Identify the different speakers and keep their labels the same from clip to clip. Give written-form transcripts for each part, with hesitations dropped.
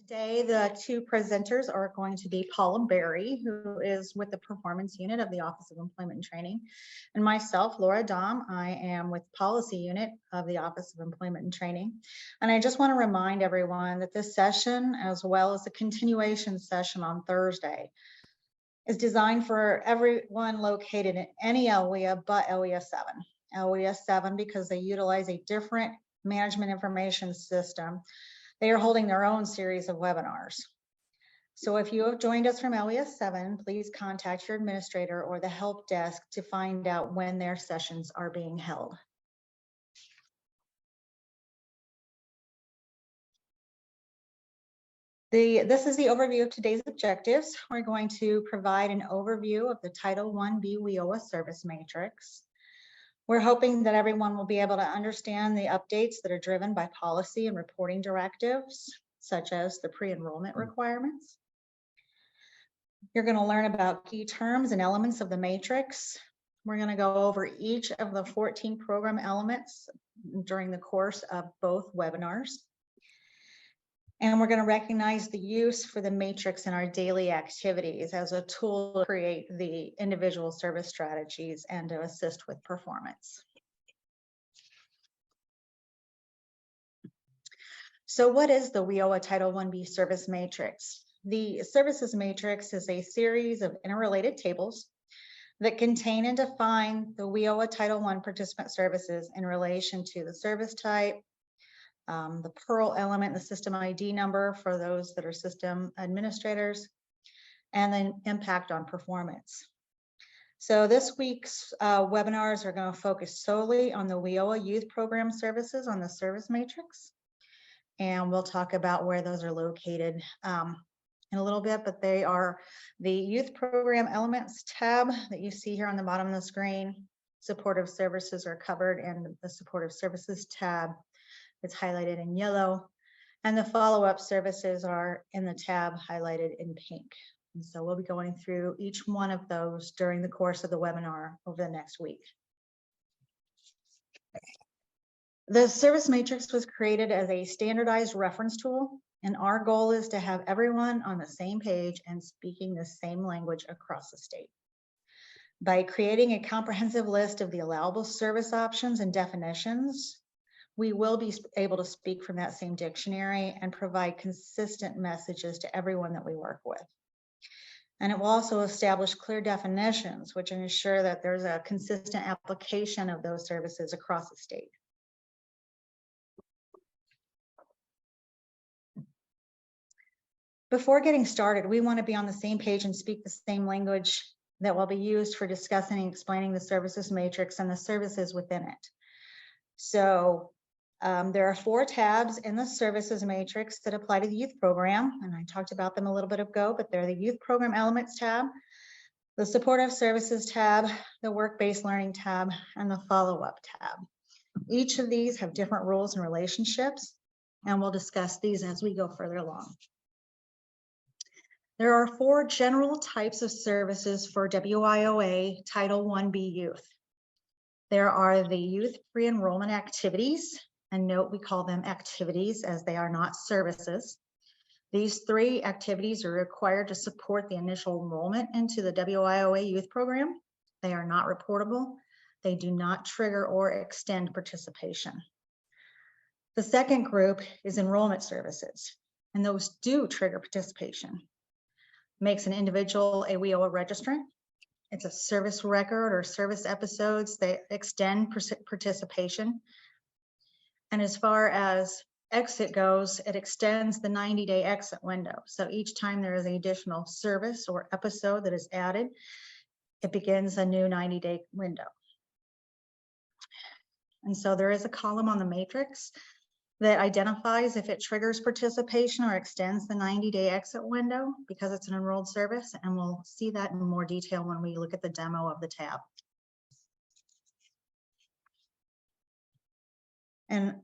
Speaker 1: Today, the two presenters are going to be Paula Berry, who is with the Performance Unit of the Office of Employment and Training, and myself, Laura Dom. I am with Policy Unit of the Office of Employment and Training. And I just want to remind everyone that this session, as well as the continuation session on Thursday, is designed for everyone located in any LWIA but LWIA 7. LWIA 7 because they utilize a different management information system. They are holding their own series of webinars. So if you have joined us from LWIA 7, please contact your administrator or the help desk to find out when their sessions are being held. This is the overview of today's objectives. We're going to provide an overview of the Title I-B WIOA service matrix. We're hoping that everyone will be able to understand the updates that are driven by policy and reporting directives, such as the pre-enrollment requirements. You're going to learn about key terms and elements of the matrix. We're going to go over each of the 14 program elements during the course of both webinars. And we're going to recognize the use for the matrix in our daily activities as a tool to create the individual service strategies and to assist with performance. So what is the WIOA Title I-B service matrix? The services matrix is a series of interrelated tables that contain and define the WIOA Title I participant services in relation to the service type, the PEARL element, the system ID number for those that are system administrators, and then impact on performance. So this week's webinars are going to focus solely on the WIOA youth program services on the service matrix. And we'll talk about where those are located in a little bit, but they are the youth program elements tab that you see here on the bottom of the screen. Supportive services are covered in the supportive services tab. It's highlighted in yellow, and the follow-up services are in the tab highlighted in pink. And so we'll be going through each one of those during the course of the webinar over the next week. The service matrix was created as a standardized reference tool, and our goal is to have everyone on the same page and speaking the same language across the state. By creating a comprehensive list of the allowable service options and definitions, we will be able to speak from that same dictionary and provide consistent messages to everyone that we work with. And it will also establish clear definitions, which ensure that there's a consistent application of those services across the state. Before getting started, we want to be on the same page and speak the same language that will be used for discussing and explaining the services matrix and the services within it. So there are 4 tabs in the services matrix that apply to the youth program, and I talked about them a little bit ago, but they're the youth program elements tab, the supportive services tab, the work-based learning tab, and the follow-up tab. Each of these have different rules and relationships, and we'll discuss these as we go further along. There are 4 general types of services for WIOA Title I-B youth. There are the youth pre-enrollment activities, and note we call them activities as they are not services. These 3 activities are required to support the initial enrollment into the WIOA youth program. They are not reportable. They do not trigger or extend participation. The second group is enrollment services, and those do trigger participation. Makes an individual a WIOA registrant. It's a service record or service episodes that extend participation. And as far as exit goes, it extends the 90-day exit window. So each time there is an additional service or episode that is added, it begins a new 90-day window. And so there is a column on the matrix that identifies if it triggers participation or extends the 90-day exit window because it's an enrolled service, and we'll see that in more detail when we look at the demo of the tab. And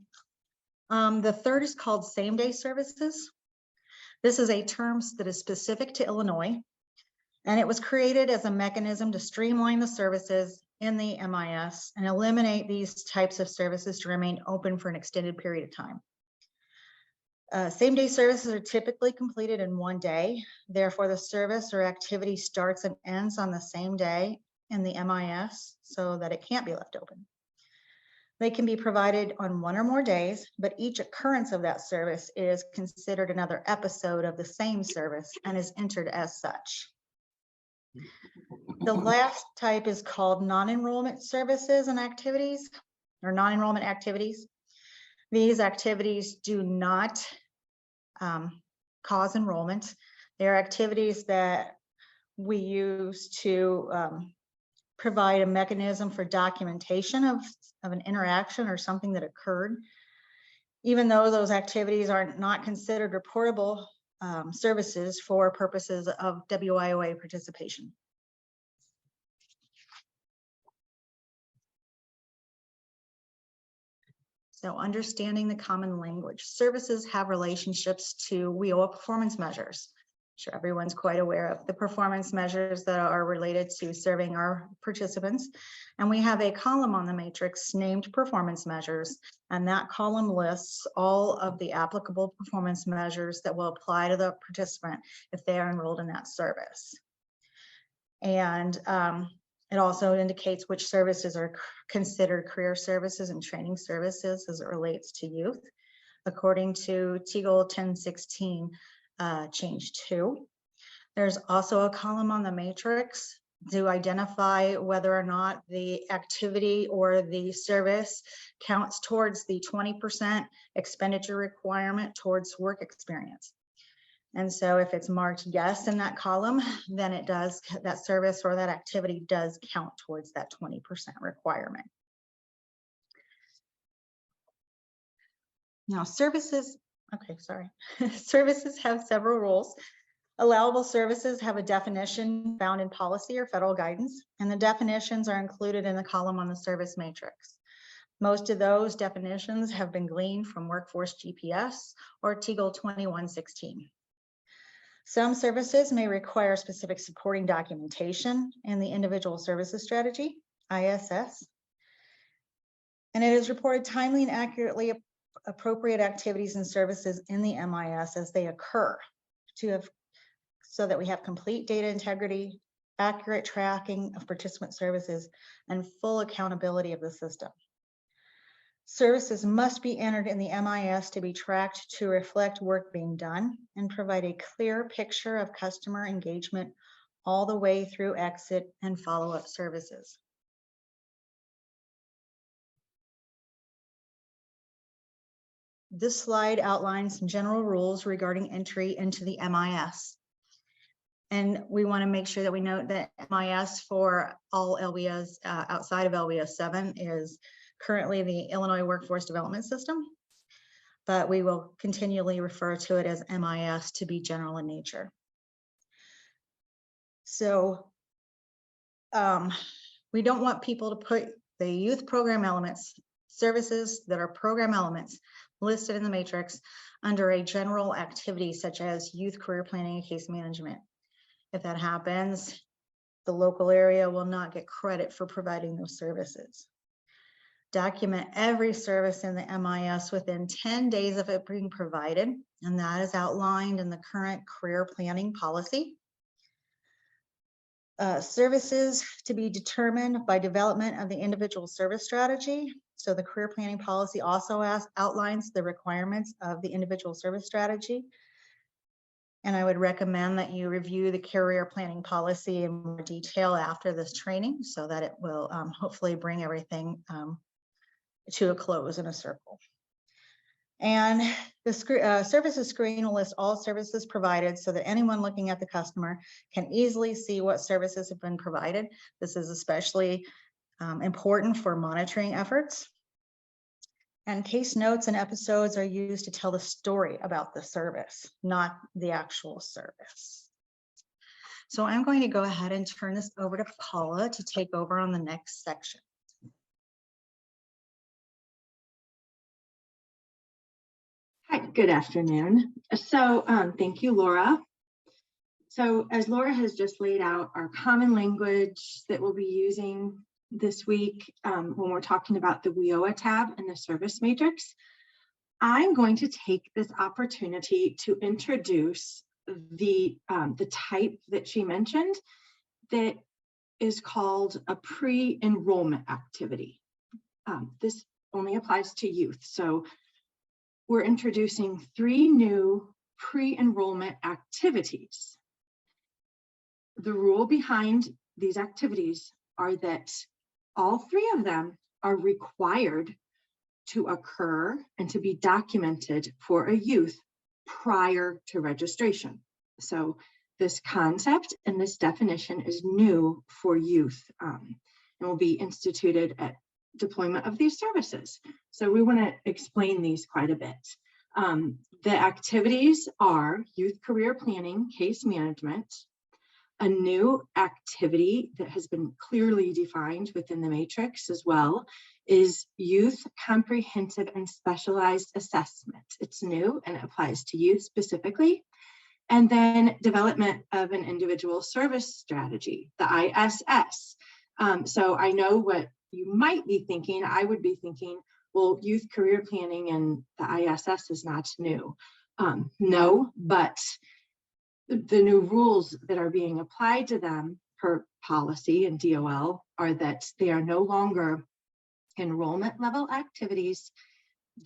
Speaker 1: the third is called same-day services. This is a term that is specific to Illinois, and it was created as a mechanism to streamline the services in the MIS and eliminate these types of services to remain open for an extended period of time. Same-day services are typically completed in one day. Therefore, the service or activity starts and ends on the same day in the MIS so that it can't be left open. They can be provided on one or more days, but each occurrence of that service is considered another episode of the same service and is entered as such. The last type is called non-enrollment services and activities, or non-enrollment activities. These activities do not cause enrollment. They are activities that we use to provide a mechanism for documentation of an interaction or something that occurred. Even though those activities are not considered reportable services for purposes of WIOA participation. So understanding the common language. Services have relationships to WIOA performance measures. I'm sure everyone's quite aware of the performance measures that are related to serving our participants. And we have a column on the matrix named performance measures. And that column lists all of the applicable performance measures that will apply to the participant if they are enrolled in that service. And it also indicates which services are considered career services and training services as it relates to youth, according to TGOL 1016 change 2. There's also a column on the matrix to identify whether or not the activity or the service counts towards the 20% expenditure requirement towards work experience. And so if it's marked yes in that column, then it does, that service or that activity does count towards that 20% requirement. Now services, okay, sorry. Services have several rules. Allowable services have a definition found in policy or federal guidance, and the definitions are included in the column on the service matrix. Most of those definitions have been gleaned from Workforce GPS or TGOL 2116. Some services may require specific supporting documentation in the Individual Services Strategy, ISS. And it is reported timely and accurately appropriate activities and services in the MIS as they occur so that we have complete data integrity, accurate tracking of participant services, and full accountability of the system. Services must be entered in the MIS to be tracked to reflect work being done and provide a clear picture of customer engagement all the way through exit and follow-up services. This slide outlines some general rules regarding entry into the MIS. And we want to make sure that we note that MIS for all LWIAs outside of LWIA 7 is currently the Illinois Workforce Development System, but we will continually refer to it as MIS to be general in nature. So we don't want people to put the youth program elements, services that are program elements listed in the matrix under a general activity such as youth career planning and case management. If that happens, the local area will not get credit for providing those services. Document every service in the MIS within 10 days of it being provided, and that is outlined in the current career planning policy. Services to be determined by development of the individual service strategy. So the career planning policy also outlines the requirements of the individual service strategy. And I would recommend that you review the career planning policy in more detail after this training so that it will hopefully bring everything to a close in a circle. And the services screen will list all services provided so that anyone looking at the customer can easily see what services have been provided. This is especially important for monitoring efforts. And case notes and episodes are used to tell the story about the service, not the actual service. So I'm going to go ahead and turn this over to Paula to take over on the next section.
Speaker 2: Hi, good afternoon. So thank you, Laura. So as Laura has just laid out our common language that we'll be using this week when we're talking about the WIOA tab and the service matrix, I'm going to take this opportunity to introduce the type that she mentioned that is called a pre-enrollment activity. This only applies to youth. So we're introducing 3 new pre-enrollment activities. The rule behind these activities are that all 3 of them are required to occur and to be documented for a youth prior to registration. So this concept and this definition is new for youth and will be instituted at deployment of these services. So we want to explain these quite a bit. The activities are youth career planning, case management. A new activity that has been clearly defined within the matrix as well is youth comprehensive and specialized assessment. It's new and it applies to youth specifically. And then development of an individual service strategy, the ISS. So I know what you might be thinking. I would be thinking, well, youth career planning and the ISS is not new. No, but the new rules that are being applied to them per policy and DOL are that they are no longer enrollment level activities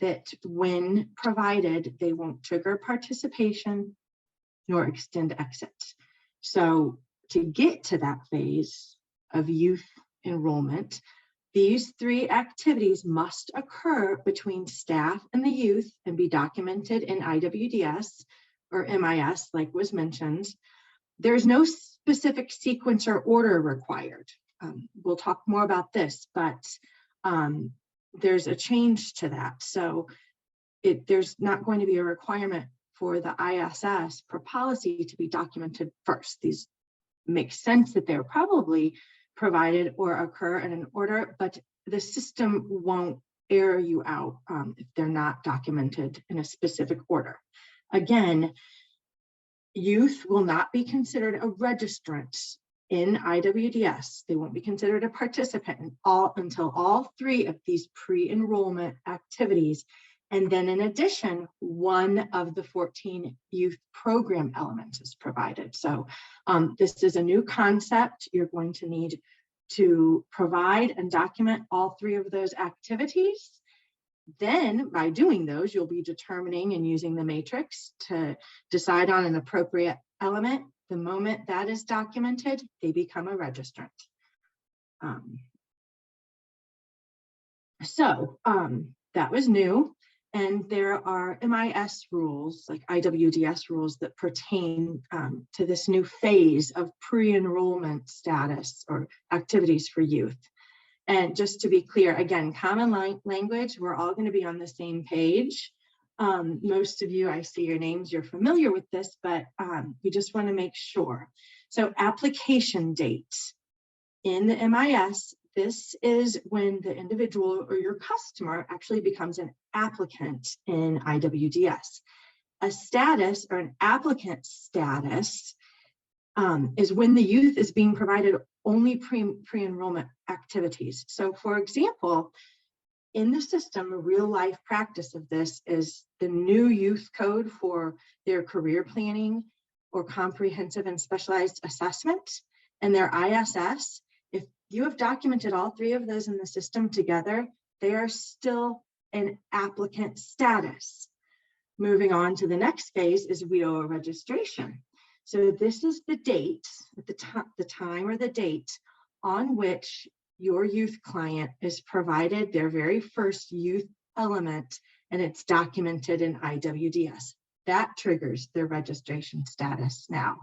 Speaker 2: that when provided, they won't trigger participation nor extend exit. So to get to that phase of youth enrollment, these 3 activities must occur between staff and the youth and be documented in IWDS or MIS, like was mentioned. There's no specific sequence or order required. We'll talk more about this, but there's a change to that. So there's not going to be a requirement for the ISS per policy to be documented first. These make sense that they're probably provided or occur in an order, but the system won't error you out if they're not documented in a specific order. Again, youth will not be considered a registrant in IWDS. They won't be considered a participant until all 3 of these pre-enrollment activities. And then in addition, 1 of the 14 youth program elements is provided. So this is a new concept. You're going to need to provide and document all 3 of those activities. Then by doing those, you'll be determining and using the matrix to decide on an appropriate element. The moment that is documented, they become a registrant. That was new. And there are MIS rules, like IWDS rules, that pertain to this new phase of pre-enrollment status or activities for youth. And just to be clear, again, common language, we're all going to be on the same page. Most of you, I see your names, you're familiar with this, but we just want to make sure. So application date. In the MIS, this is when the individual or your customer actually becomes an applicant in IWDS. A status or an applicant status is when the youth is being provided only pre-enrollment activities. So for example, in the system, a real life practice of this is the new youth code for their career planning or comprehensive and specialized assessment and their ISS. If you have documented all 3 of those in the system together, they are still an applicant status. Moving on to the next phase is WIOA registration. So this is the date, the time or the date on which your youth client is provided their very first youth element, and it's documented in IWDS. That triggers their registration status now.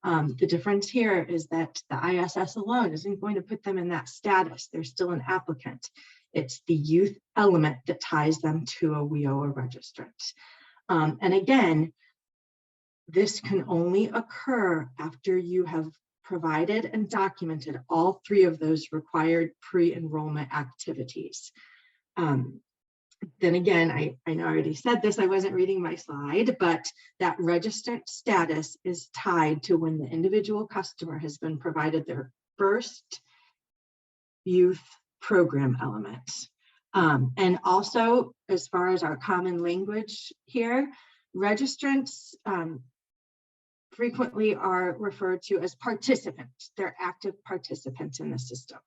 Speaker 2: The difference here is that the ISS alone isn't going to put them in that status. They're still an applicant. It's the youth element that ties them to a WIOA registrant. And again, this can only occur after you have provided and documented all 3 of those required pre-enrollment activities. Then again, I know I already said this, I wasn't reading my slide, but that registrant status is tied to when the individual customer has been provided their first youth program element. And also, as far as our common language here, registrants frequently are referred to as participants. They're active participants in the system.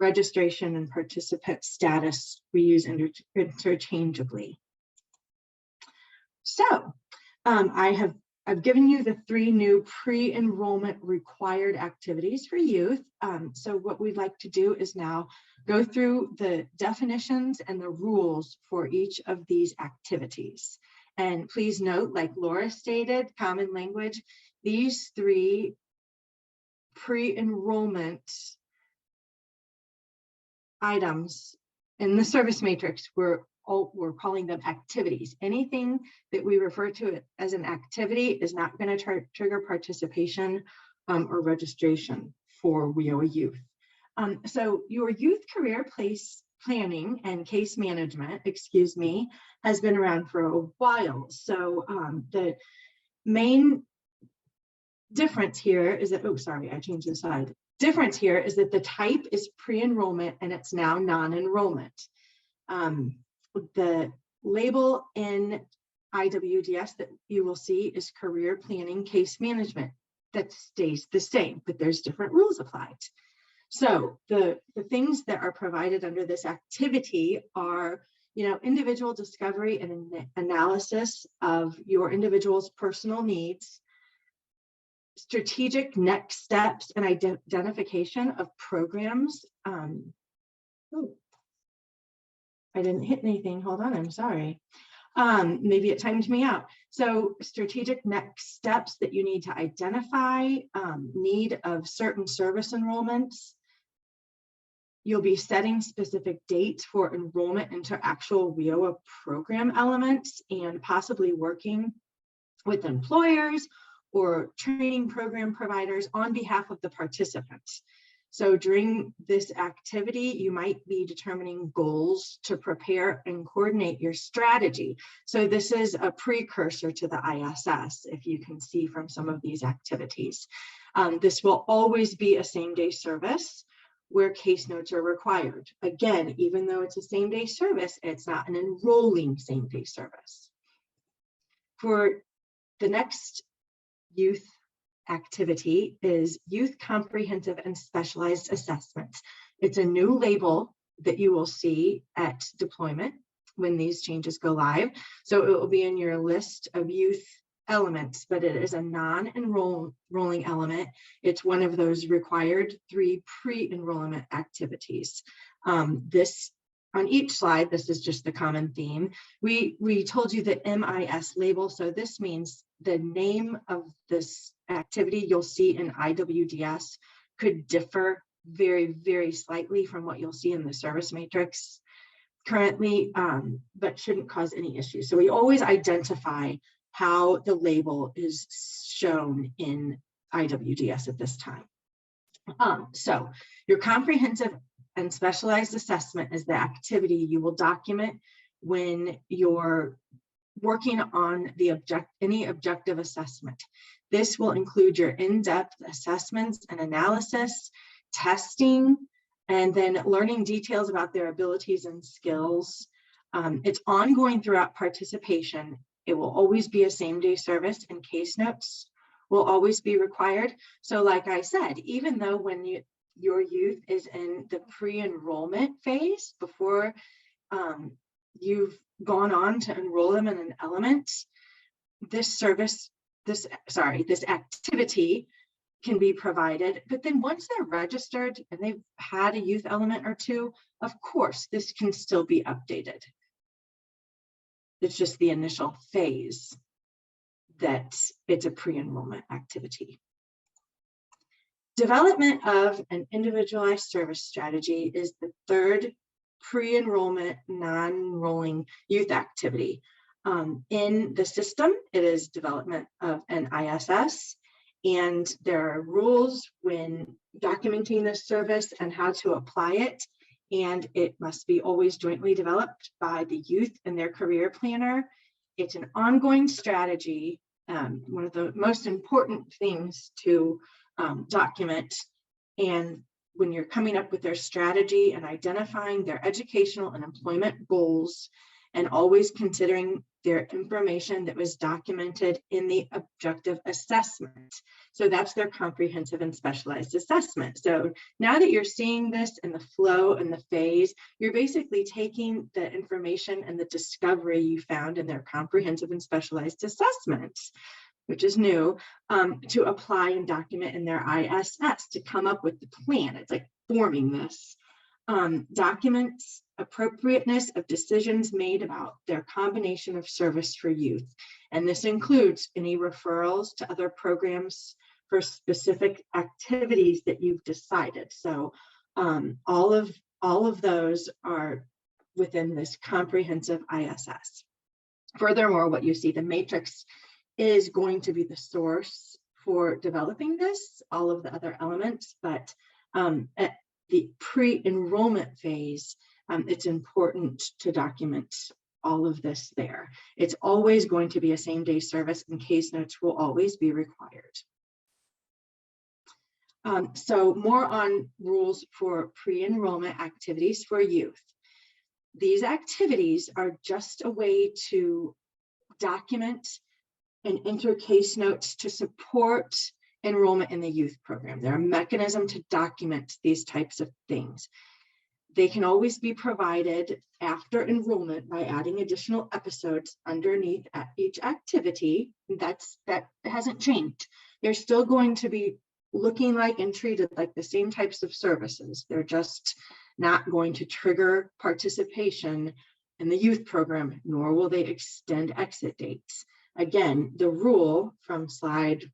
Speaker 2: Registration and participant status we use interchangeably. So I've given you the 3 new pre-enrollment required activities for youth. So what we'd like to do is now go through the definitions and the rules for each of these activities. And please note, like Laura stated, common language, these 3 pre-enrollment items in the service matrix, we're calling them activities. Anything that we refer to as an activity is not going to trigger participation or registration for WIOA youth. So your youth career place planning and case management, has been around for a while. So the main difference here is that, I changed the slide. Difference here is that the type is pre-enrollment and it's now non-enrollment. The label in IWDS that you will see is career planning case management. That stays the same, but there's different rules applied. So the things that are provided under this activity are, individual discovery and analysis of your individual's personal needs, strategic next steps and identification of programs. I didn't hit anything. Hold on, I'm sorry. Maybe it timed me out. So strategic next steps that you need to identify, need of certain service enrollments. You'll be setting specific dates for enrollment into actual WIOA program elements and possibly working with employers or training program providers on behalf of the participants. So during this activity, you might be determining goals to prepare and coordinate your strategy. So this is a precursor to the ISS, if you can see from some of these activities. This will always be a same-day service where case notes are required. Again, even though it's a same-day service, it's not an enrolling same-day service. For the next youth activity is Youth Comprehensive and Specialized Assessments. It's a new label that you will see at deployment when these changes go live. So it will be in your list of youth elements, but it is a non-enrolling element. It's one of those required 3 pre-enrollment activities. This on each slide, this is just the common theme. We told you the MIS label, so this means the name of this activity you'll see in IWDS could differ very, very slightly from what you'll see in the service matrix currently, but shouldn't cause any issues. So we always identify how the label is shown in IWDS at this time. So your comprehensive and specialized assessment is the activity you will document when you're working on any objective assessment. This will include your in-depth assessments and analysis, testing, and then learning details about their abilities and skills. It's ongoing throughout participation. It will always be a same-day service, and case notes will always be required. So like I said, even though when your youth is in the pre-enrollment phase, before you've gone on to enroll them in an element, this activity can be provided. But then once they're registered and they've had a youth element or 2, of course, this can still be updated. It's just the initial phase that it's a pre-enrollment activity. Development of an individualized service strategy is the 3rd pre-enrollment non-enrolling youth activity. In the system, it is development of an ISS, and there are rules when documenting this service and how to apply it, and it must be always jointly developed by the youth and their career planner. It's an ongoing strategy, one of the most important things to document, and when you're coming up with their strategy and identifying their educational and employment goals, and always considering their information that was documented in the objective assessment. So that's their comprehensive and specialized assessment. So now that you're seeing this in the flow and the phase, you're basically taking the information and the discovery you found in their comprehensive and specialized assessments, which is new, to apply and document in their ISS to come up with the plan. It's like forming this. Documents appropriateness of decisions made about their combination of service for youth. And this includes any referrals to other programs for specific activities that you've decided. So all of those are within this comprehensive ISS. Furthermore, what you see, the matrix is going to be the source for developing this, all of the other elements, but at the pre-enrollment phase, it's important to document all of this there. It's always going to be a same-day service, and case notes will always be required. So more on rules for pre-enrollment activities for youth. These activities are just a way to document and enter case notes to support enrollment in the youth program. They're a mechanism to document these types of things. They can always be provided after enrollment by adding additional episodes underneath each activity. That hasn't changed. They're still going to be looking like and treated like the same types of services. They're just not going to trigger participation in the youth program, nor will they extend exit dates. Again, the rule from slide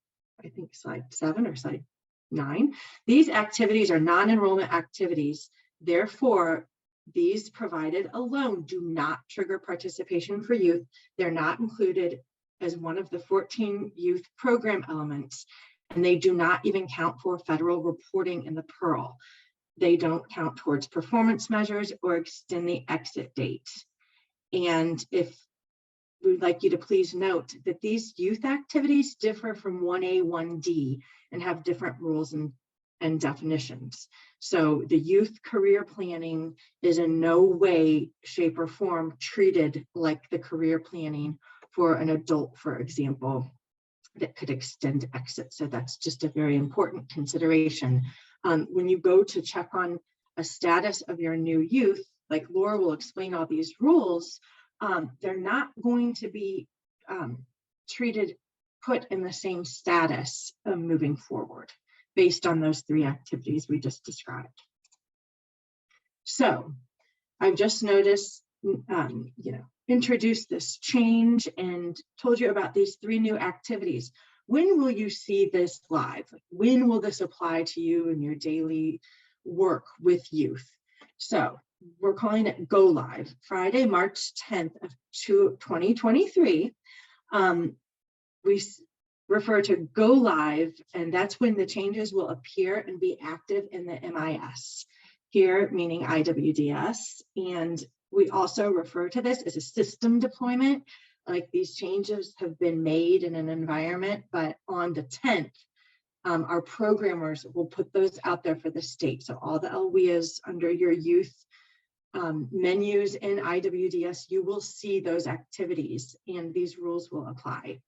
Speaker 2: 7 or slide 9, these activities are non-enrollment activities. Therefore, these provided alone do not trigger participation for youth. They're not included as one of the 14 youth program elements, and they do not even count for federal reporting in the PEARL. They don't count towards performance measures or extend the exit date. And if we'd like you to please note that these youth activities differ from 1A, 1D and have different rules and definitions. So the youth career planning is in no way, shape, or form treated like the career planning for an adult, for example, that could extend exit. So that's just a very important consideration. When you go to check on a status of your new youth, like Laura will explain all these rules, they're not going to be put in the same status moving forward based on those 3 activities we just described. So I've just noticed, introduced this change and told you about these 3 new activities. When will you see this live? When will this apply to you in your daily work with youth? So we're calling it Go Live, Friday, March 10th of 2023. We refer to Go Live, and that's when the changes will appear and be active in the MIS, here meaning IWDS. And we also refer to this as a system deployment, like these changes have been made in an environment, but on the 10th, our programmers will put those out there for the state. So all the LWIAs under your youth menus in IWDS, you will see those activities and these rules will apply.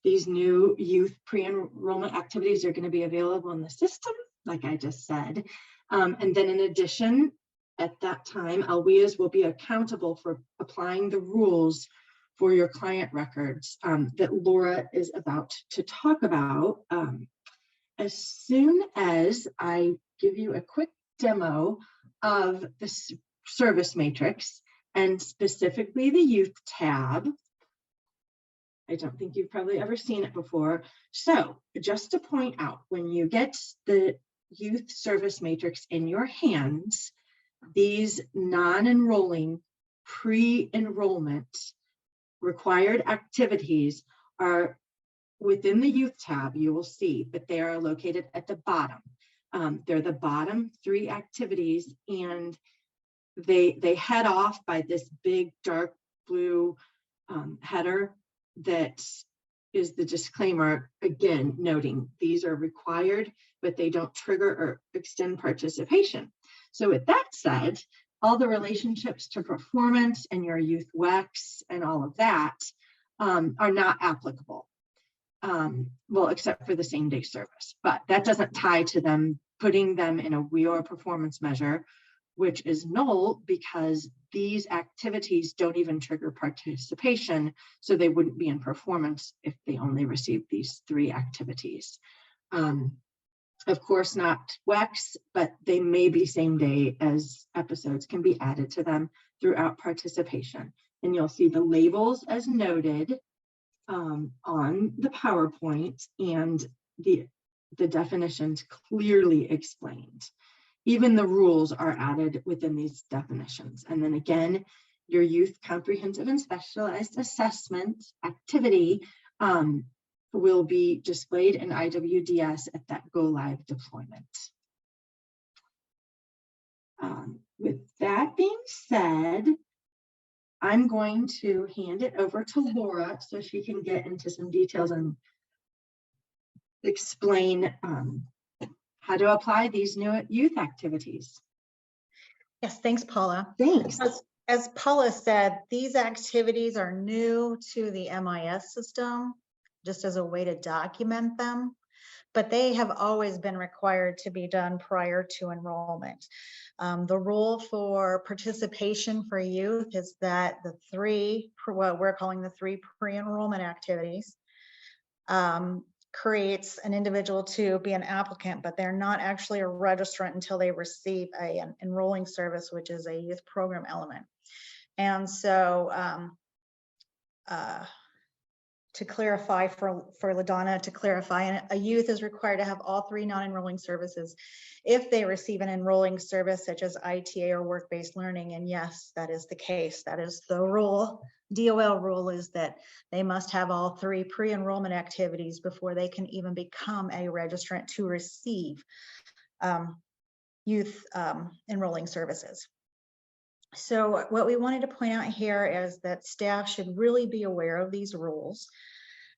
Speaker 2: These new youth pre-enrollment activities are going to be available in the system, like I just said. And then in addition, at that time, LWIAs will be accountable for applying the rules for your client records that Laura is about to talk about. As soon as I give you a quick demo of the service matrix and specifically the youth tab. I don't think you've probably ever seen it before. So just to point out, when you get the youth service matrix in your hands, these non-enrolling pre-enrollment required activities are within the youth tab. You will see, but they are located at the bottom. They're the bottom 3 activities, and they head off by this big dark blue header that is the disclaimer, again, noting these are required, but they don't trigger or extend participation. So with that said, all the relationships to performance and your youth WEX and all of that are not applicable. Well, except for the same day service, but that doesn't tie to them putting them in a WIOA performance measure, which is null because these activities don't even trigger participation, so they wouldn't be in performance if they only received these 3 activities. Of course, not WEX, but they may be same day, as episodes can be added to them throughout participation. And you'll see the labels as noted on the PowerPoint, and the definitions clearly explained. Even the rules are added within these definitions. And then again, your youth comprehensive and specialized assessment activity will be displayed in IWDS at that go live deployment. With that being said, I'm going to hand it over to Laura so she can get into some details and explain how to apply these new youth activities.
Speaker 1: Yes, thanks, Paula.
Speaker 2: Thanks.
Speaker 1: As Paula said, these activities are new to the MIS system, just as a way to document them, but they have always been required to be done prior to enrollment. The rule for participation for youth is that the 3, what we're calling the 3 pre-enrollment activities, creates an individual to be an applicant, but they're not actually a registrant until they receive an enrolling service, which is a youth program element. And so to clarify for LaDonna, to clarify, a youth is required to have all 3 non-enrolling services if they receive an enrolling service such as ITA or work-based learning. And yes, that is the case. That is the rule. DOL rule is that they must have all 3 pre-enrollment activities before they can even become a registrant to receive youth enrolling services. So what we wanted to point out here is that staff should really be aware of these rules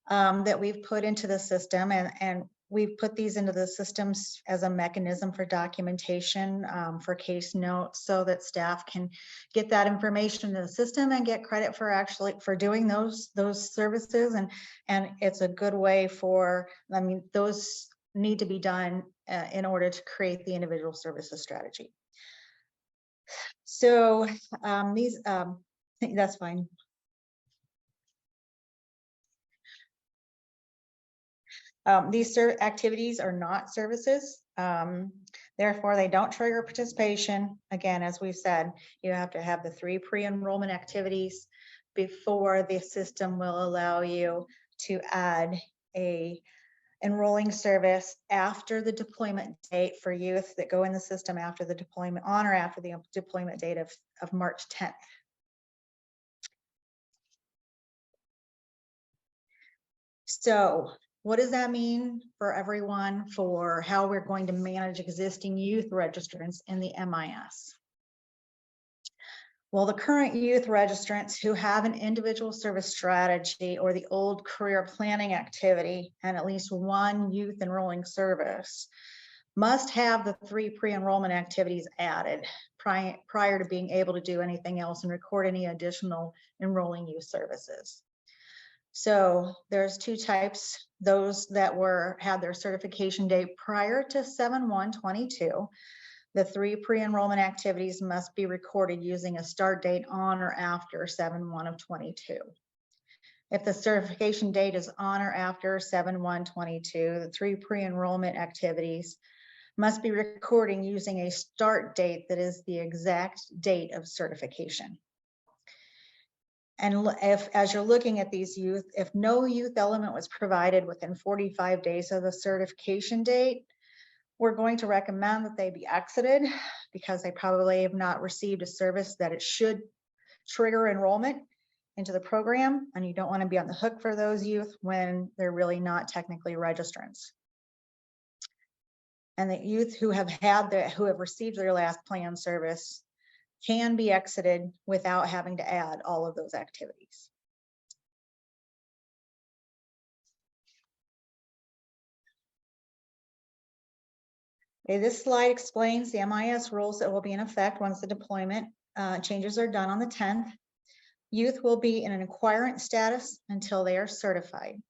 Speaker 1: that we've put into the system, and we've put these into the systems as a mechanism for documentation for case notes, so that staff can get that information in the system and get credit for doing those services. And it's a good way for, I mean, those need to be done in order to create the individual services strategy. So that's fine. These activities are not services. Therefore, they don't trigger participation. Again, as we've said, you have to have the 3 pre-enrollment activities before the system will allow you to add a enrolling service after the deployment date for youth that go in the system after the deployment, on or after the deployment date of March 10th. So what does that mean for everyone for how we're going to manage existing youth registrants in the MIS? Well, the current youth registrants who have an individual service strategy or the old career planning activity and at least 1 youth enrolling service must have the 3 pre-enrollment activities added prior to being able to do anything else and record any additional enrolling youth services. So there's 2 types: those that had their certification date prior to 7/1/22. The 3 pre-enrollment activities must be recorded using a start date on or after 7/1/22. If the certification date is on or after 7/1/22, the 3 pre-enrollment activities must be recording using a start date that is the exact date of certification. And as you're looking at these youth, if no youth element was provided within 45 days of the certification date, we're going to recommend that they be exited because they probably have not received a service that it should trigger enrollment into the program, and you don't want to be on the hook for those youth when they're really not technically registrants. And the youth who have received their last plan service can be exited without having to add all of those activities. Okay, this slide explains the MIS rules that will be in effect once the deployment changes are done on the 10th. Youth will be in an inquirant status until they are certified.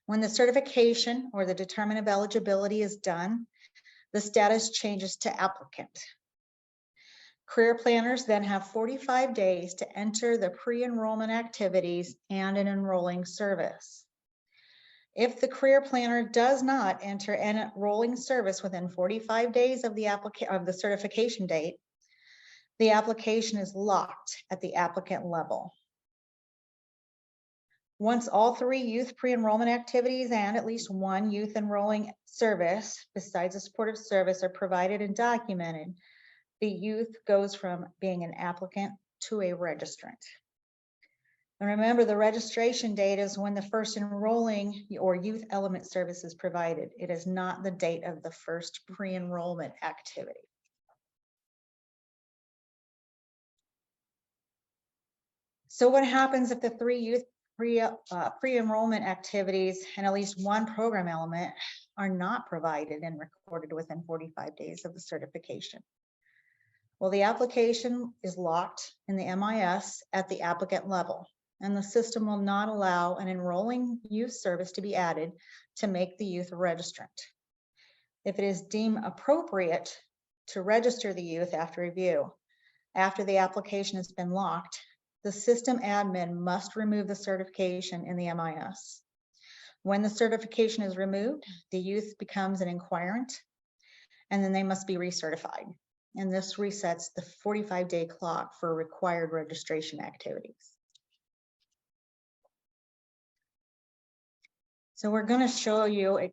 Speaker 1: When the certification or the determinant of eligibility is done, the status changes to applicant. Career planners then have 45 days to enter the pre-enrollment activities and an enrolling service. If the career planner does not enter an enrolling service within 45 days of the certification date, the application is locked at the applicant level. Once all 3 youth pre-enrollment activities and at least 1 youth enrolling service, besides a supportive service, are provided and documented, the youth goes from being an applicant to a registrant. And remember, the registration date is when the first enrolling or youth element service is provided. It is not the date of the first pre-enrollment activity. So what happens if the 3 youth pre-enrollment activities and at least 1 program element are not provided and recorded within 45 days of the certification? Well, the application is locked in the MIS at the applicant level, and the system will not allow an enrolling youth service to be added to make the youth a registrant. If it is deemed appropriate to register the youth after review, after the application has been locked, the system admin must remove the certification in the MIS. When the certification is removed, the youth becomes an inquirant, and then they must be recertified. And this resets the 45-day clock for required registration activities. So we're going to show you a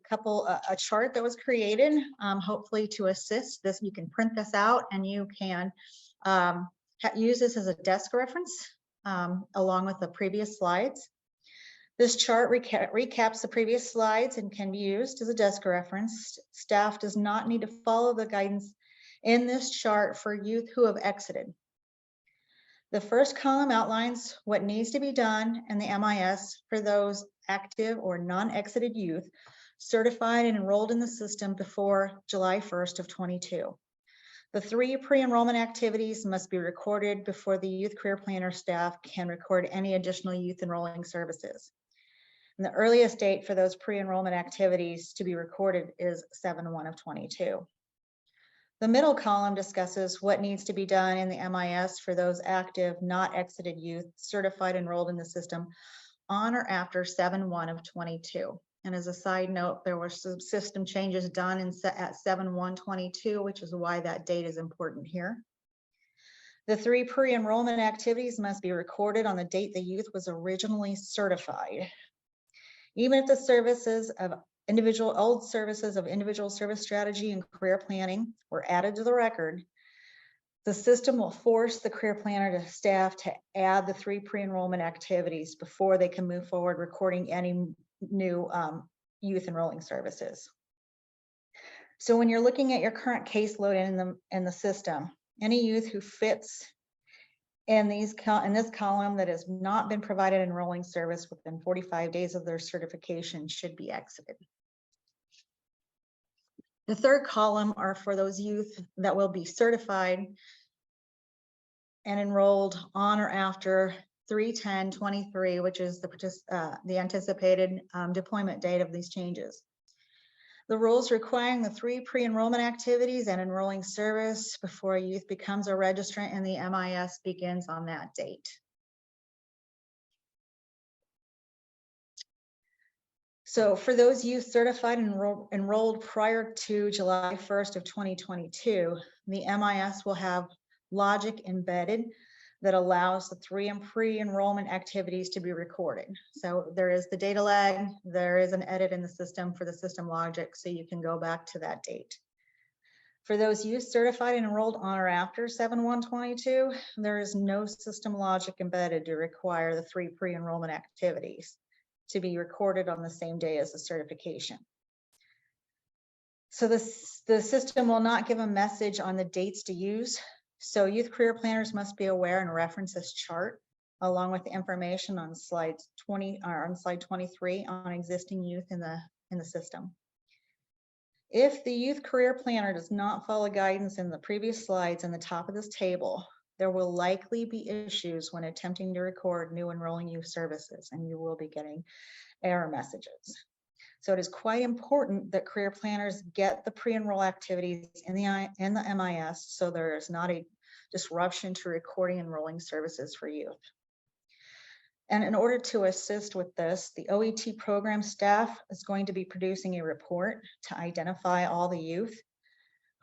Speaker 1: chart that was created, hopefully to assist this. You can print this out and you can use this as a desk reference along with the previous slides. This chart recaps the previous slides and can be used as a desk reference. Staff does not need to follow the guidance in this chart for youth who have exited. The first column outlines what needs to be done in the MIS for those active or non-exited youth certified and enrolled in the system before July 1st of 22. The 3 pre-enrollment activities must be recorded before the youth career planner staff can record any additional youth enrolling services. And the earliest date for those pre-enrollment activities to be recorded is 7/1 of 22. The middle column discusses what needs to be done in the MIS for those active, not exited youth certified enrolled in the system on or after 7/1 of 22. And as a side note, there were some system changes done at 7/1/22, which is why that date is important here. The 3 pre-enrollment activities must be recorded on the date the youth was originally certified. Even if the services of old services of individual service strategy and career planning were added to the record, the system will force the career planner to staff to add the 3 pre-enrollment activities before they can move forward recording any new youth enrolling services. So when you're looking at your current caseload in the system, any youth who fits in this column that has not been provided enrolling service within 45 days of their certification should be exited. The third column are for those youth that will be certified and enrolled on or after 3/10/23, which is the anticipated deployment date of these changes. The rules requiring the 3 pre-enrollment activities and enrolling service before a youth becomes a registrant in the MIS begins on that date. So for those youth certified and enrolled prior to July 1st of 2022, the MIS will have logic embedded that allows the 3 pre-enrollment activities to be recorded. So there is the data lag, there is an edit in the system for the system logic, so you can go back to that date. For those youth certified and enrolled on or after 7/1/22, there is no system logic embedded to require the 3 pre-enrollment activities to be recorded on the same day as the certification. So the system will not give a message on the dates to use. So youth career planners must be aware and reference this chart along with the information on slide 20 or on slide 23 on existing youth in the system. If the youth career planner does not follow guidance in the previous slides in the top of this table, there will likely be issues when attempting to record new enrolling youth services, and you will be getting error messages. So it is quite important that career planners get the pre-enroll activities in the MIS so there is not a disruption to recording enrolling services for youth. And in order to assist with this, the OET program staff is going to be producing a report to identify all the youth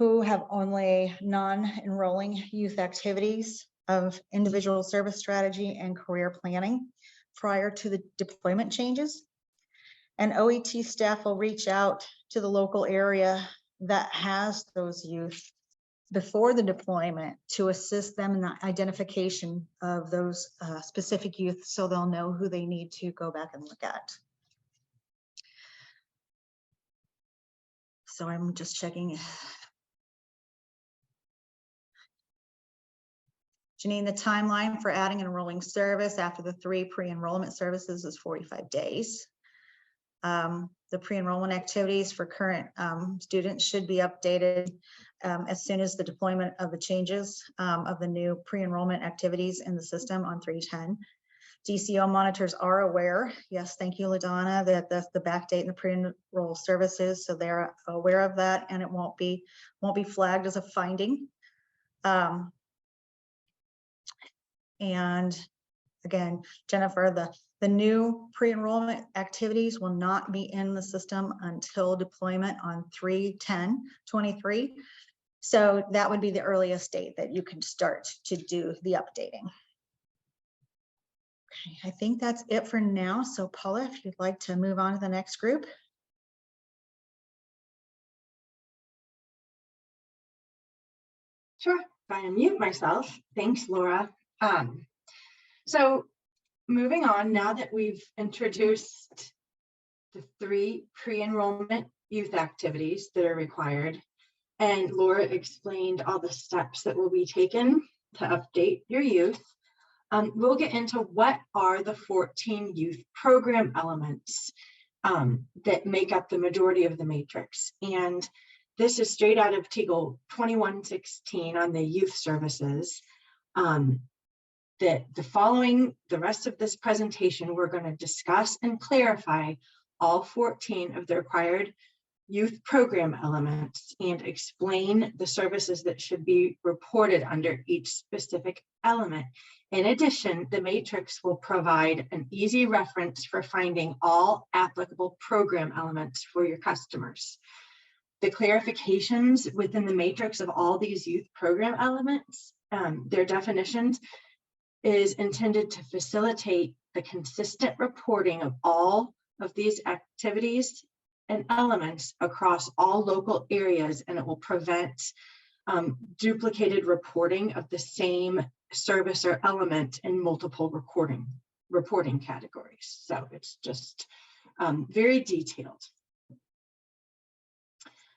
Speaker 1: who have only non-enrolling youth activities of individual service strategy and career planning prior to the deployment changes. And OET staff will reach out to the local area that has those youth before the deployment to assist them in the identification of those specific youth so they'll know who they need to go back and look at. So I'm just checking. Janine, the timeline for adding an enrolling service after the 3 pre-enrollment services is 45 days. The pre-enrollment activities for current students should be updated as soon as the deployment of the changes of the new pre-enrollment activities in the system on 3/10. DCO monitors are aware, yes, thank you, LaDonna, that that's the back date in the pre-enroll services, so they're aware of that, and it won't be flagged as a finding. And again, Jennifer, the new pre-enrollment activities will not be in the system until deployment on 3/10/23. So that would be the earliest date that you can start to do the updating. Okay, I think that's it for now. So Paula, if you'd like to move on to the next group.
Speaker 2: Sure, if I unmute myself. Thanks, Laura. So moving on, now that we've introduced the 3 pre-enrollment youth activities that are required, and Laura explained all the steps that will be taken to update your youth, we'll get into what are the 14 youth program elements that make up the majority of the matrix. And this is straight out of TEGL 2116 on the youth services. That the rest of this presentation, we're going to discuss and clarify all 14 of the required youth program elements and explain the services that should be reported under each specific element. In addition, the matrix will provide an easy reference for finding all applicable program elements for your customers. The clarifications within the matrix of all these youth program elements, their definitions, is intended to facilitate the consistent reporting of all of these activities and elements across all local areas, and it will prevent duplicated reporting of the same service or element in multiple reporting categories. So it's just very detailed.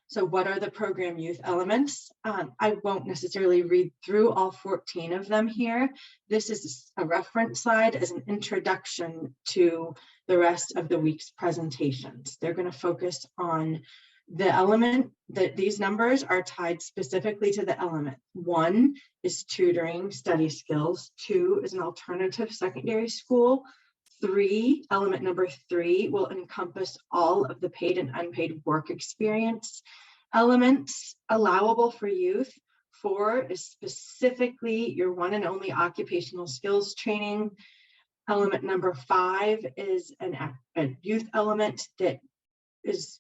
Speaker 2: So what are the program youth elements? I won't necessarily read through all 14 of them here. This is a reference slide as an introduction to the rest of the week's presentations. They're going to focus on the element that these numbers are tied specifically to the element. 1 is tutoring study skills. 2 is an alternative secondary school. 3, element number 3, will encompass all of the paid and unpaid work experience elements allowable for youth. 4 is specifically your one and only occupational skills training. Element number 5 is a youth element that is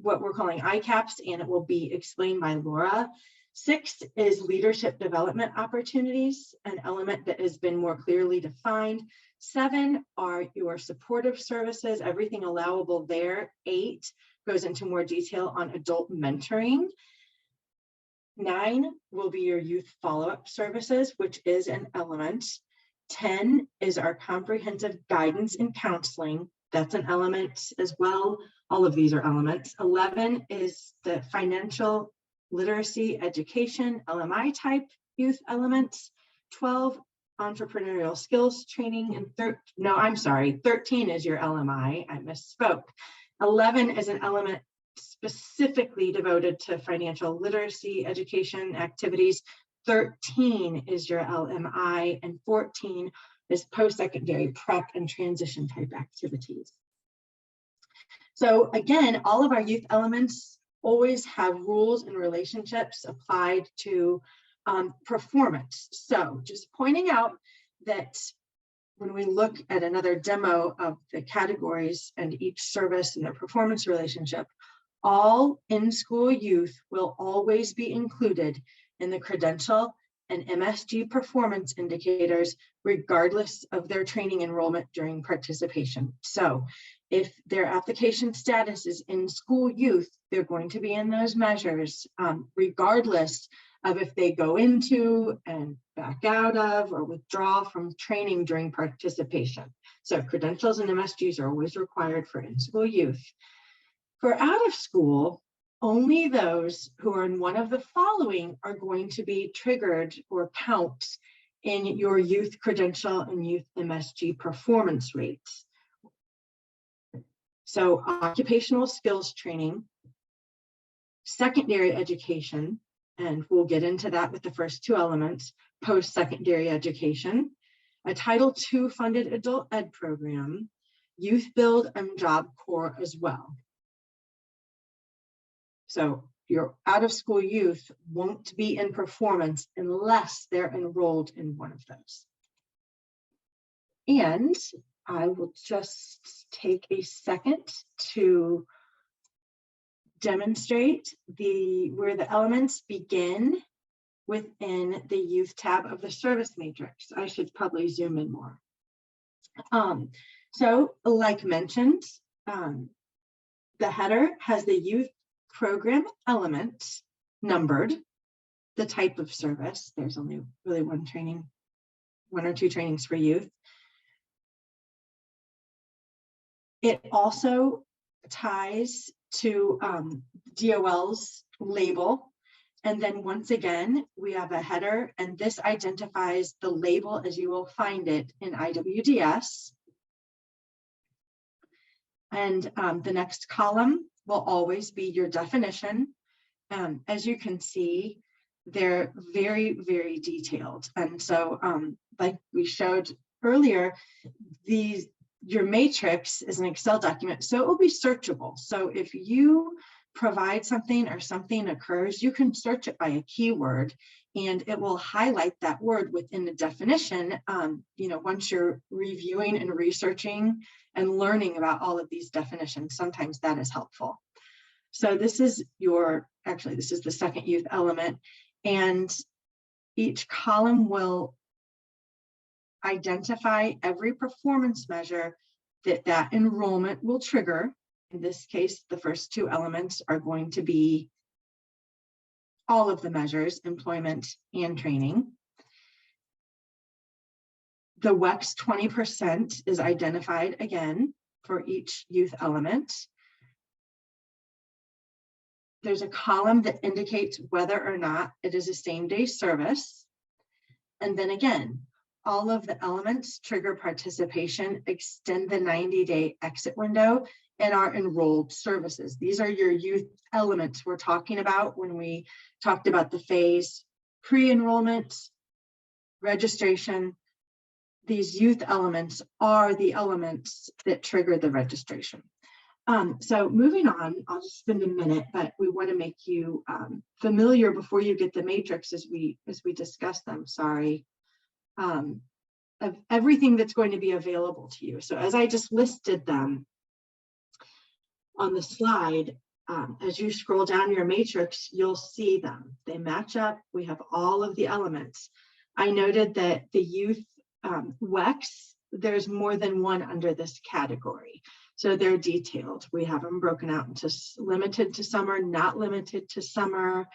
Speaker 2: what we're calling ICAPS, and it will be explained by Laura. 6 is leadership development opportunities, an element that has been more clearly defined. 7 are your supportive services, everything allowable there. 8 goes into more detail on adult mentoring. 9 will be your youth follow-up services, which is an element. 10 is our comprehensive guidance and counseling. That's an element as well. All of these are elements. 11 is the financial literacy education, LMI type youth elements. 12, entrepreneurial skills training, and 13 is your LMI. I misspoke. 11 is an element specifically devoted to financial literacy education activities. 13 is your LMI, and 14 is post-secondary prep and transition type activities. So again, all of our youth elements always have rules and relationships applied to performance. So just pointing out that when we look at another demo of the categories and each service and their performance relationship, all in-school youth will always be included in the credential and MSG performance indicators, regardless of their training enrollment during participation. So if their application status is in-school youth, they're going to be in those measures, regardless of if they go into and back out of or withdraw from training during participation. So credentials and MSGs are always required for in-school youth. For out of school, only those who are in one of the following are going to be triggered or count in your youth credential and youth MSG performance rates. So occupational skills training, secondary education, and we'll get into that with the first two elements, post-secondary education, a Title II funded adult ed program, Youth Build and Job Corps as well. So your out-of-school youth won't be in performance unless they're enrolled in one of those. And I will just take a second to demonstrate where the elements begin within the youth tab of the service matrix. I should probably zoom in more. So like mentioned, the header has the youth program element numbered, the type of service. There's only really one or two trainings for youth. It also ties to DOL's label. And then once again, we have a header, and this identifies the label as you will find it in IWDS. And the next column will always be your definition. As you can see, they're very, very detailed. And so like we showed earlier, your matrix is an Excel document, so it will be searchable. So if you provide something or something occurs, you can search it by a keyword and it will highlight that word within the definition. Once you're reviewing and researching and learning about all of these definitions, sometimes that is helpful. So this is this is the second youth element, and each column will identify every performance measure that enrollment will trigger. In this case, the first two elements are going to be all of the measures, employment and training. The WEX 20% is identified again for each youth element. There's a column that indicates whether or not it is a same-day service. And then again, all of the elements trigger participation, extend the 90-day exit window, and are enrolled services. These are your youth elements we're talking about when we talked about the phase pre-enrollment, registration. These youth elements are the elements that trigger the registration. So moving on, I'll just spend a minute, but we want to make you familiar before you get the matrix as we discuss them, of everything that's going to be available to you. So as I just listed them on the slide, as you scroll down your matrix, you'll see them. They match up. We have all of the elements. I noted that the youth WEX, there's more than one under this category. So they're detailed. We have them broken out into limited to summer, not limited to summer.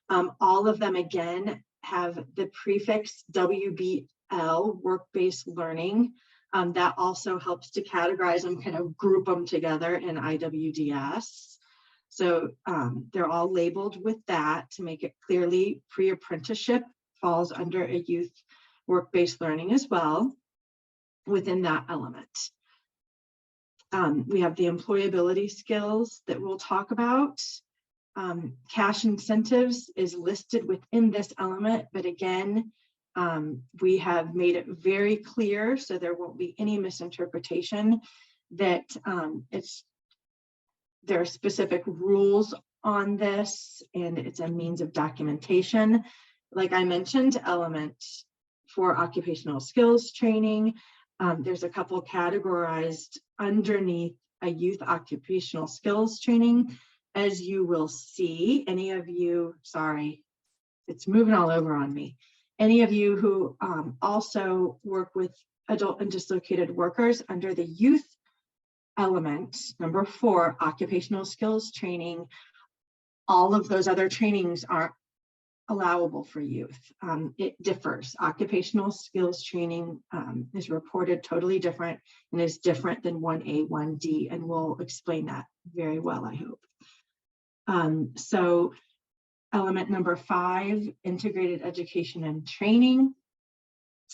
Speaker 2: All of them, again, have the prefix WBL, work-based learning. That also helps to categorize them, kind of group them together in IWDS. So they're all labeled with that to make it clearly pre-apprenticeship falls under a youth work-based learning as well within that element. We have the employability skills that we'll talk about. Cash incentives is listed within this element, but again, we have made it very clear so there won't be any misinterpretation that there are specific rules on this, and it's a means of documentation. Like I mentioned, element for occupational skills training. There's a couple categorized underneath a youth occupational skills training. As you will see, any of you, sorry, it's moving all over on me. Any of you who also work with adult and dislocated workers under the youth element, number 4, occupational skills training, all of those other trainings aren't allowable for youth. It differs. Occupational skills training is reported totally different and is different than 1A, 1D, and we'll explain that very well, I hope. So element number 5, integrated education and training.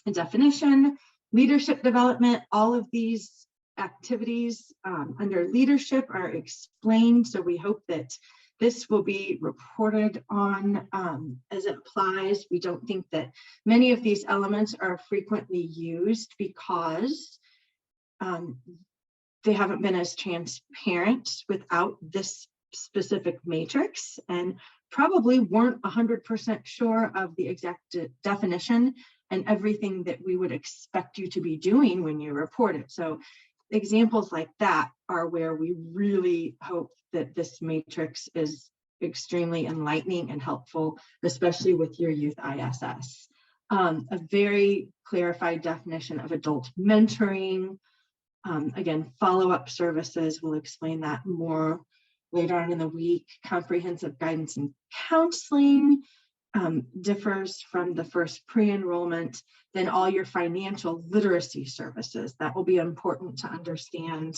Speaker 2: A definition, leadership development, all of these activities under leadership are explained. So we hope that this will be reported on as it applies. We don't think that many of these elements are frequently used because they haven't been as transparent without this specific matrix, and probably weren't 100% sure of the exact definition and everything that we would expect you to be doing when you report it. So examples like that are where we really hope that this matrix is extremely enlightening and helpful, especially with your youth ISS. A very clarified definition of adult mentoring. Again, follow-up services, we'll explain that more later on in the week. Comprehensive guidance and counseling differs from the first pre-enrollment. Then all your financial literacy services, that will be important to understand.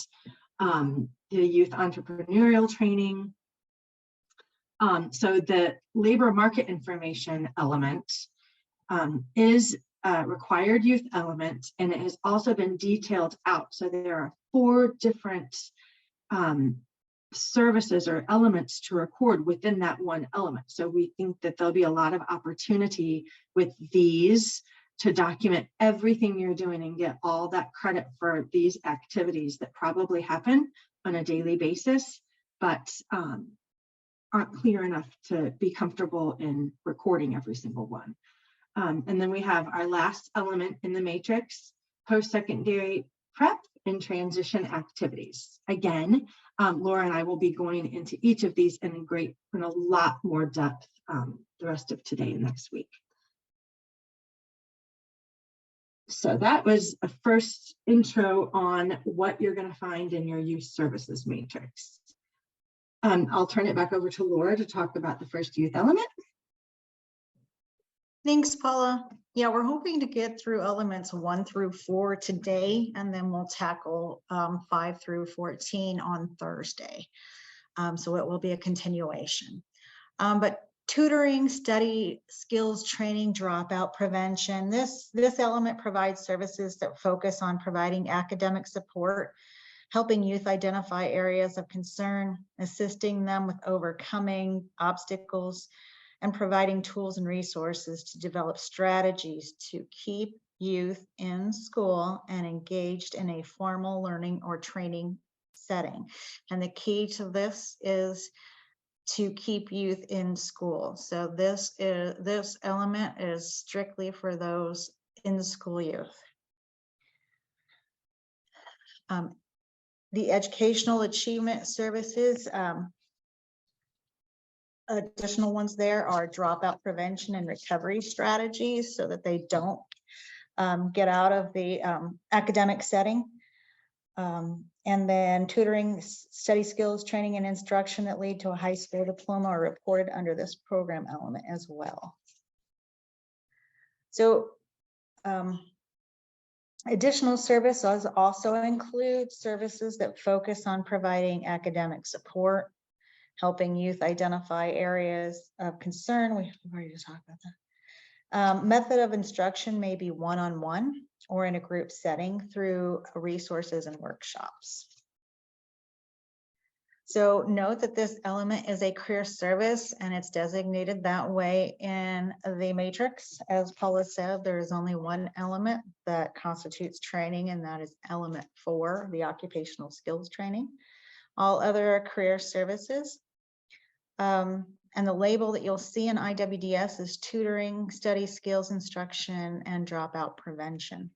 Speaker 2: The youth entrepreneurial training. So the labor market information element is a required youth element, and it has also been detailed out. So there are 4 different services or elements to record within that one element. So we think that there'll be a lot of opportunity with these to document everything you're doing and get all that credit for these activities that probably happen on a daily basis, but aren't clear enough to be comfortable in recording every single one. And then we have our last element in the matrix, post-secondary prep and transition activities. Again, Laura and I will be going into each of these in a lot more depth the rest of today and next week. So that was a first intro on what you're going to find in your youth services matrix. I'll turn it back over to Laura to talk about the first youth element.
Speaker 1: Thanks, Paula. Yeah, we're hoping to get through elements 1 through 4 today, and then we'll tackle 5 through 14 on Thursday. So it will be a continuation. But tutoring, study skills training, dropout prevention. This element provides services that focus on providing academic support, helping youth identify areas of concern, assisting them with overcoming obstacles, and providing tools and resources to develop strategies to keep youth in school and engaged in a formal learning or training setting. And the key to this is to keep youth in school. So this element is strictly for those in school youth. The educational achievement services, additional ones there are dropout prevention and recovery strategies so that they don't get out of the academic setting. And then tutoring, study skills, training and instruction that lead to a high school diploma are reported under this program element as well. So additional services also include services that focus on providing academic support, helping youth identify areas of concern. We've already talked about that. Method of instruction may be one-on-one or in a group setting through resources and workshops. So note that this element is a career service and it's designated that way in the matrix. As Paula said, there is only one element that constitutes training, and that is element 4, the occupational skills training. All other are career services. And the label that you'll see in IWDS is tutoring, study skills instruction, and dropout prevention.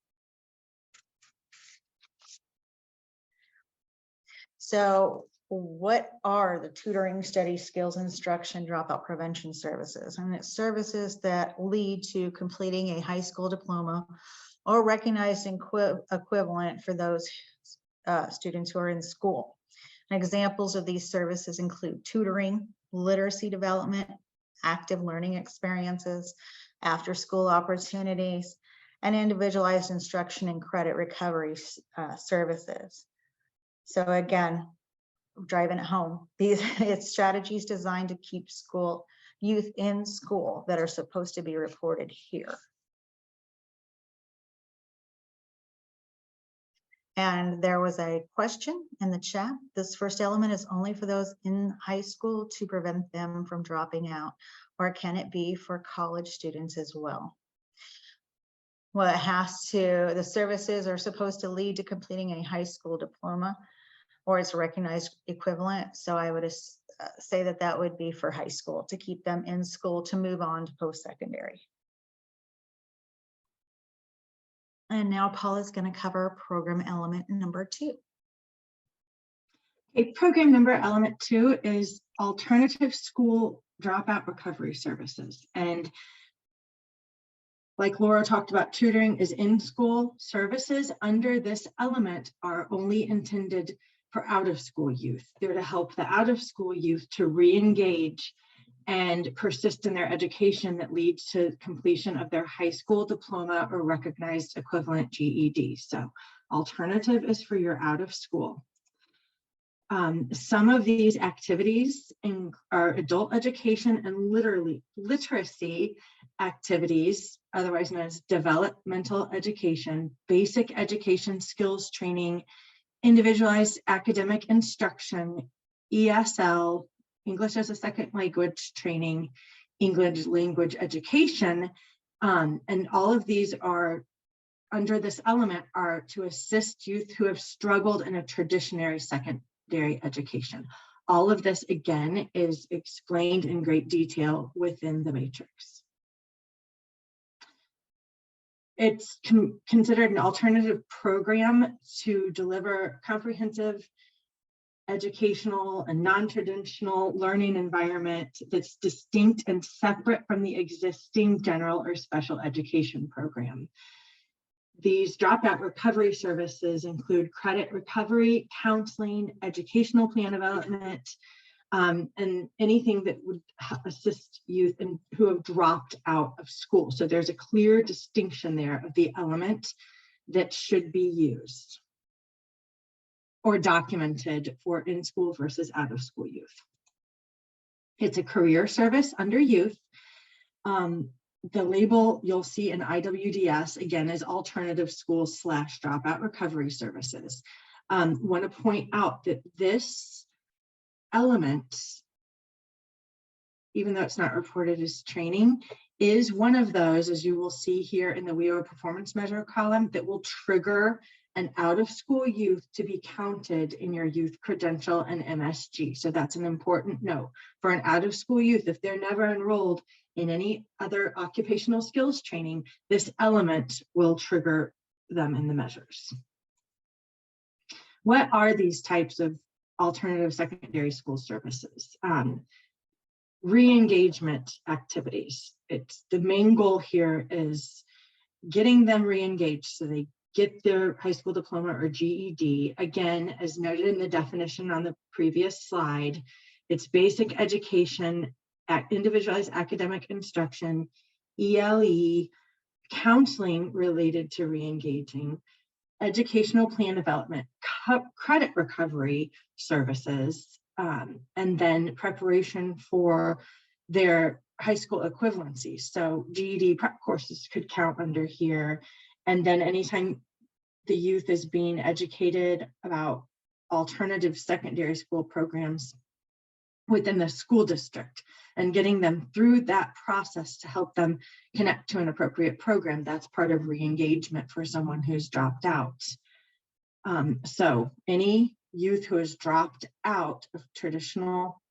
Speaker 1: So what are the tutoring, study skills instruction, dropout prevention services? And it's services that lead to completing a high school diploma or recognized equivalent for those students who are in school. And examples of these services include tutoring, literacy development, active learning experiences, after-school opportunities, and individualized instruction and credit recovery services. So again, driving it home, it's strategies designed to keep youth in school that are supposed to be reported here. And there was a question in the chat. This first element is only for those in high school to prevent them from dropping out, or can it be for college students as well? Well, it has to, the services are supposed to lead to completing a high school diploma or its recognized equivalent. So I would say that that would be for high school, to keep them in school to move on to post-secondary. And now Paula's going to cover program element number 2.
Speaker 2: Okay, program number element 2 is alternative school dropout recovery services. And like Laura talked about, tutoring is in-school services under this element are only intended for out-of-school youth. They're to help the out-of-school youth to re-engage and persist in their education that leads to completion of their high school diploma or recognized equivalent GED. So alternative is for your out of school. Some of these activities are adult education and literacy activities, otherwise known as developmental education, basic education skills training, individualized academic instruction, ESL, English as a second language training, English language education, and all of these are under this element are to assist youth who have struggled in a traditional secondary education. All of this, again, is explained in great detail within the matrix. It's considered an alternative program to deliver comprehensive educational and non-traditional learning environment that's distinct and separate from the existing general or special education program. These dropout recovery services include credit recovery, counseling, educational plan development, and anything that would assist youth who have dropped out of school. So there's a clear distinction there of the element that should be used or documented for in-school versus out-of-school youth. It's a career service under youth. The label you'll see in IWDS, again, is alternative school / dropout recovery services. Want to point out that this element, even though it's not reported as training, is one of those, as you will see here in the WIOA performance measure column, that will trigger an out-of-school youth to be counted in your youth credential and MSG. So that's an important note. For an out-of-school youth, if they're never enrolled in any other occupational skills training, this element will trigger them in the measures. What are these types of alternative secondary school services? Re-engagement activities. It's the main goal here is getting them re-engaged so they get their high school diploma or GED. Again, as noted in the definition on the previous slide, it's basic education, individualized academic instruction, ELE, counseling related to re-engaging, educational plan development, credit recovery services, and then preparation for their high school equivalency. So GED prep courses could count under here. And then anytime the youth is being educated about alternative secondary school programs within the school district and getting them through that process to help them connect to an appropriate program. That's part of re-engagement for someone who's dropped out. So any youth who has dropped out of traditional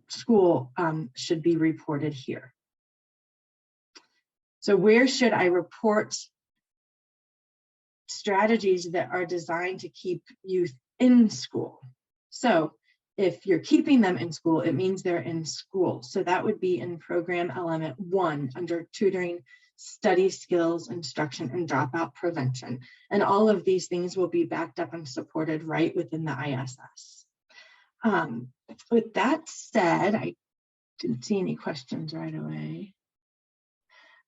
Speaker 2: school should be reported here. So where should I report strategies that are designed to keep youth in school? So if you're keeping them in school, it means they're in school. So that would be in program element 1 under tutoring, study skills, instruction, and dropout prevention. And all of these things will be backed up and supported right within the ISS. With that said, I didn't see any questions right away.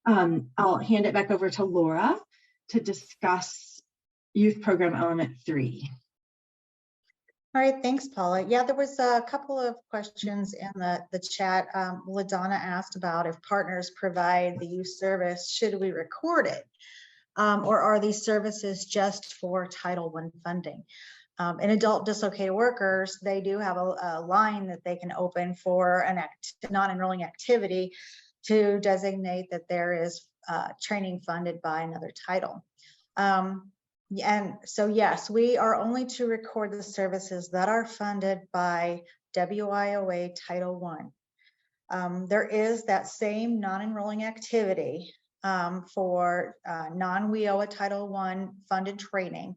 Speaker 2: I'll hand it back over to Laura to discuss youth program element 3.
Speaker 1: All right, thanks, Paula. Yeah, there was a couple of questions in the chat. LaDonna asked about if partners provide the youth service, should we record it? Or are these services just for Title I funding? In adult dislocated workers, they do have a line that they can open for an non-enrolling activity to designate that there is training funded by another title. And so, yes, we are only to record the services that are funded by WIOA Title I. There is that same non-enrolling activity for non-WIOA Title I funded training.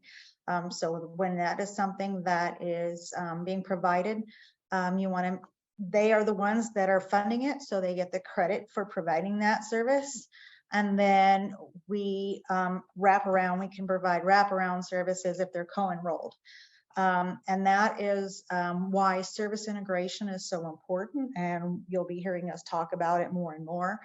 Speaker 1: So when that is something that is being provided, they are the ones that are funding it, so they get the credit for providing that service. And then we wrap around, we can provide wraparound services if they're co-enrolled. And that is why service integration is so important. And you'll be hearing us talk about it more and more,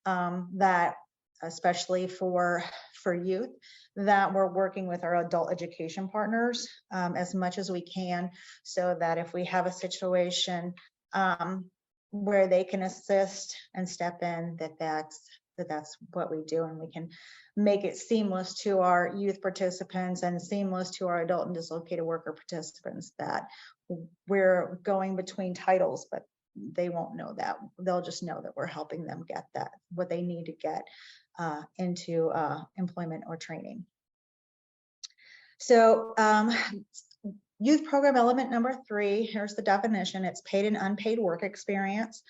Speaker 1: that especially for youth, that we're working with our adult education partners as much as we can, so that if we have a situation where they can assist and step in, that's what we do, and we can make it seamless to our youth participants and seamless to our adult and dislocated worker participants, that we're going between titles, but they won't know that. They'll just know that we're helping them get that, what they need to get into employment or training. So youth program element number 3, here's the definition. It's paid and unpaid work experience.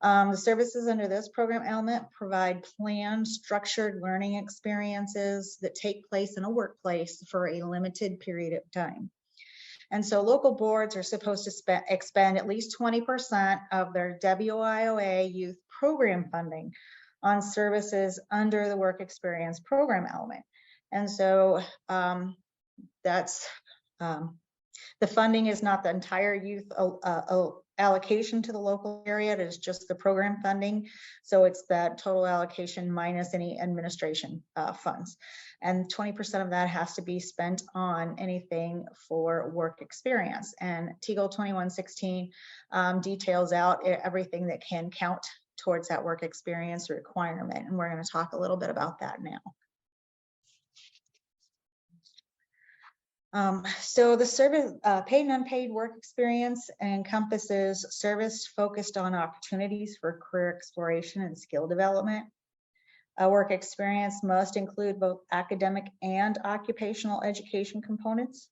Speaker 1: The services under this program element provide planned, structured learning experiences that take place in a workplace for a limited period of time. And so local boards are supposed to expend at least 20% of their WIOA youth program funding on services under the work experience program element. And so that's the funding is not the entire youth allocation to the local area. It is just the program funding. So it's that total allocation minus any administration funds. And 20% of that has to be spent on anything for work experience. And TEGL 2116 details out everything that can count towards that work experience requirement. And we're going to talk a little bit about that now. So the service, paid and unpaid work experience encompasses service focused on opportunities for career exploration and skill development. Work experience must include both academic and occupational education components.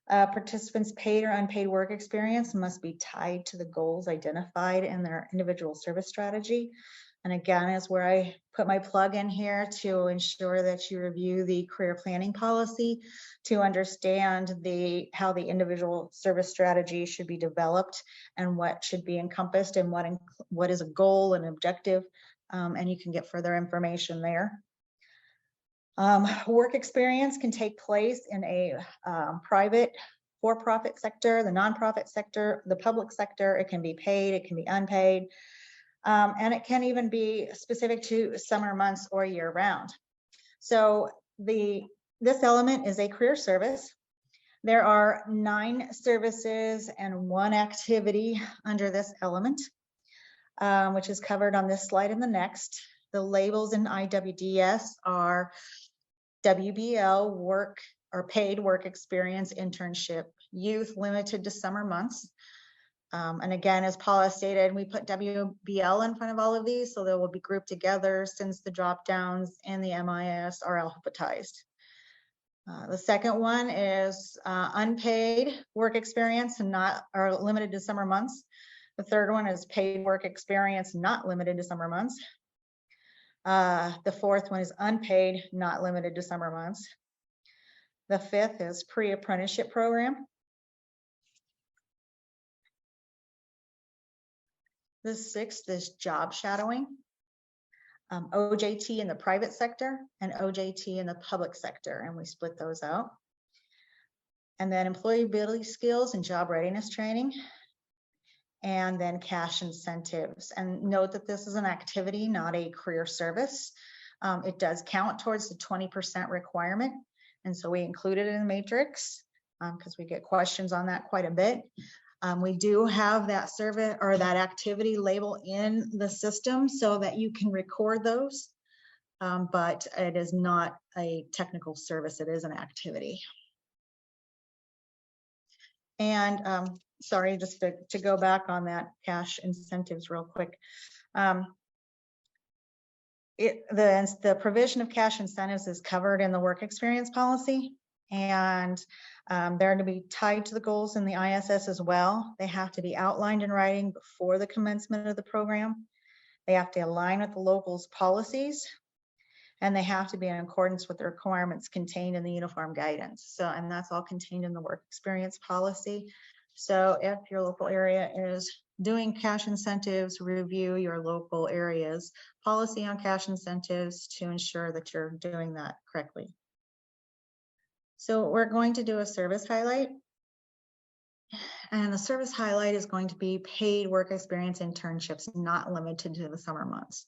Speaker 1: Participants' paid or unpaid work experience must be tied to the goals identified in their individual service strategy. And again, is where I put my plug in here to ensure that you review the career planning policy to understand how the individual service strategy should be developed and what should be encompassed and what is a goal and objective. And you can get further information there. Work experience can take place in a private for-profit sector, the nonprofit sector, the public sector. It can be paid, it can be unpaid. And it can even be specific to summer months or year round. So this element is a career service. There are 9 services and 1 activity under this element, which is covered on this slide and the next. The labels in IWDS are WBL, work or paid work experience internship youth limited to summer months. And again, as Paula stated, we put WBL in front of all of these, so they will be grouped together since the drop downs and the MIS are alphabetized. The second one is unpaid work experience and not or limited to summer months. The third one is paid work experience not limited to summer months. The fourth one is unpaid, not limited to summer months. The fifth is pre-apprenticeship program. The sixth is job shadowing. OJT in the private sector and OJT in the public sector, and we split those out. And then employability skills and job readiness training, and then cash incentives. And note that this is an activity, not a career service. It does count towards the 20% requirement, and so we include it in the matrix because we get questions on that quite a bit. We do have that survey or that activity label in the system so that you can record those, but it is not a technical service, it is an activity. And sorry, just to go back on that cash incentives real quick. The provision of cash incentives is covered in the work experience policy, and they're to be tied to the goals in the ISS as well. They have to be outlined in writing before the commencement of the program. They have to align with the local's policies, and they have to be in accordance with the requirements contained in the uniform guidance. So, and that's all contained in the work experience policy. So if your local area is doing cash incentives, review your local area's policy on cash incentives to ensure that you're doing that correctly. So we're going to do a service highlight. And the service highlight is going to be paid work experience internships, not limited to the summer months.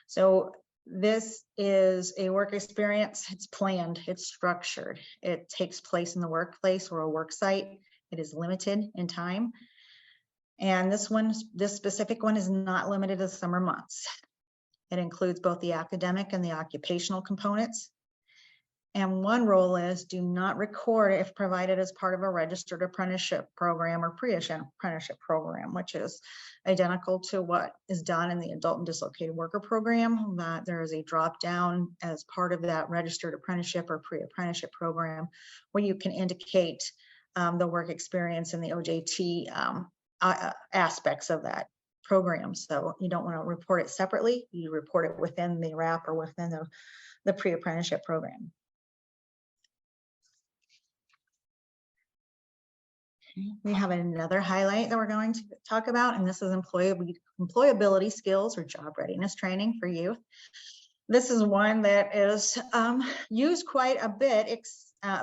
Speaker 1: So this is a work experience. It's planned, it's structured. It takes place in the workplace or a work site. It is limited in time. And this specific one is not limited to summer months. It includes both the academic and the occupational components. And one rule is do not record if provided as part of a registered apprenticeship program or pre-apprenticeship program, which is identical to what is done in the adult and dislocated worker program, that there is a drop down as part of that registered apprenticeship or pre-apprenticeship program where you can indicate the work experience and the OJT aspects of that program. So you don't want to report it separately, you report it within the wrap or within the pre-apprenticeship program. We have another highlight that we're going to talk about, and this is employability skills or job readiness training for youth. This is one that is used quite a bit,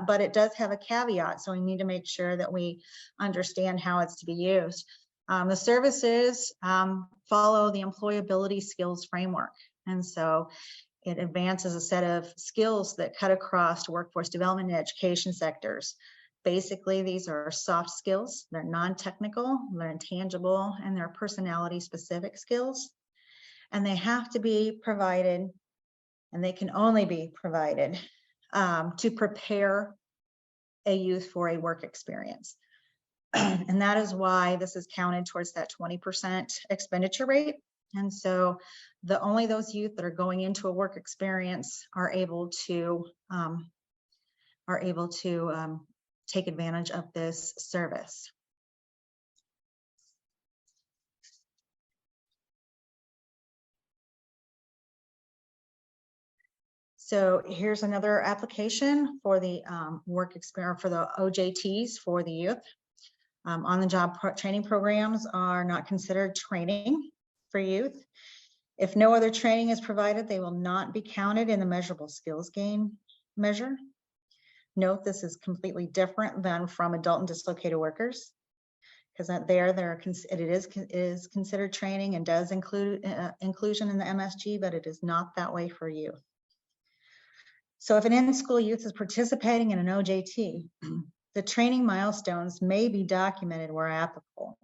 Speaker 1: but it does have a caveat, so we need to make sure that we understand how it's to be used. The services follow the employability skills framework, and so it advances a set of skills that cut across workforce development and education sectors. Basically, these are soft skills, they're non-technical, they're intangible, and they're personality-specific skills. And they have to be provided, and they can only be provided to prepare a youth for a work experience. And that is why this is counted towards that 20% expenditure rate. And so only those youth that are going into a work experience are able to take advantage of this service. So here's another application for the work experience for the OJTs for the youth. On-the-job training programs are not considered training for youth. If no other training is provided, they will not be counted in the measurable skills gain measure. Note this is completely different than from adult and dislocated workers, because it is considered training and does include inclusion in the MSG, but it is not that way for youth. So if an in-school youth is participating in an OJT, the training milestones may be documented where applicable.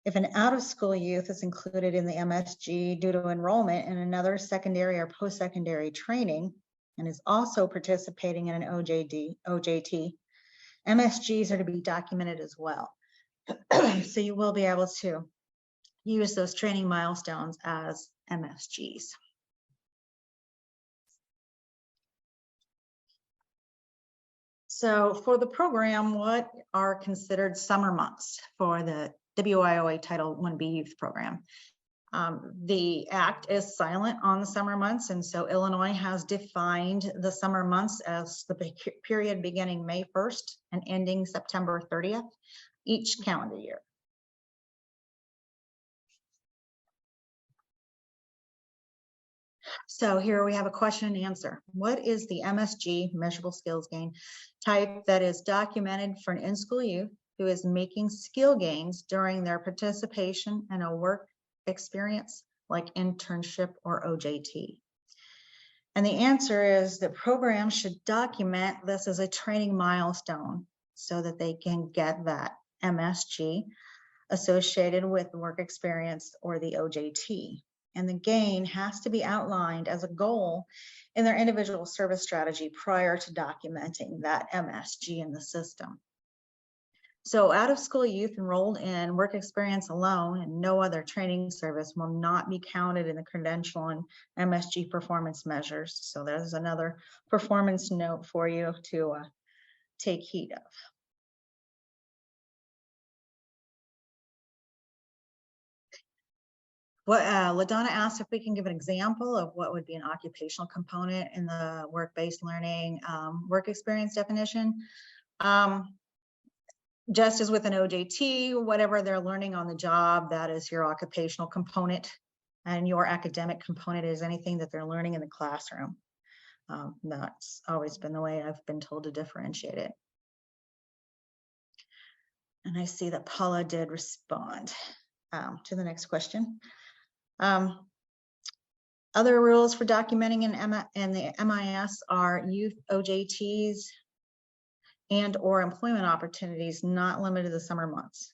Speaker 1: If an out-of-school youth is included in the MSG due to enrollment in another secondary or post-secondary training, and is also participating in an OJT, MSGs are to be documented as well. So you will be able to use those training milestones as MSGs. So for the program, what are considered summer months for the WIOA Title 1B Youth Program? The Act is silent on the summer months, and so Illinois has defined the summer months as the period beginning May 1st and ending September 30th each calendar year. So here we have a question and answer. What is the MSG, measurable skills gain, type that is documented for an in-school youth who is making skill gains during their participation in a work experience like internship or OJT? And the answer is that programs should document this as a training milestone so that they can get that MSG associated with work experience or the OJT. And the gain has to be outlined as a goal in their individual service strategy prior to documenting that MSG in the system. So out-of-school youth enrolled in work experience alone and no other training service will not be counted in the credential and MSG performance measures. So there's another performance note for you to take heed of. What LaDonna asked if we can give an example of what would be an occupational component in the work-based learning work experience definition. Just as with an OJT, whatever they're learning on the job, that is your occupational component, and your academic component is anything that they're learning in the classroom. That's always been the way I've been told to differentiate it. And I see that Paula did respond to the next question. Other rules for documenting in the MIS are youth OJTs and or employment opportunities not limited to the summer months.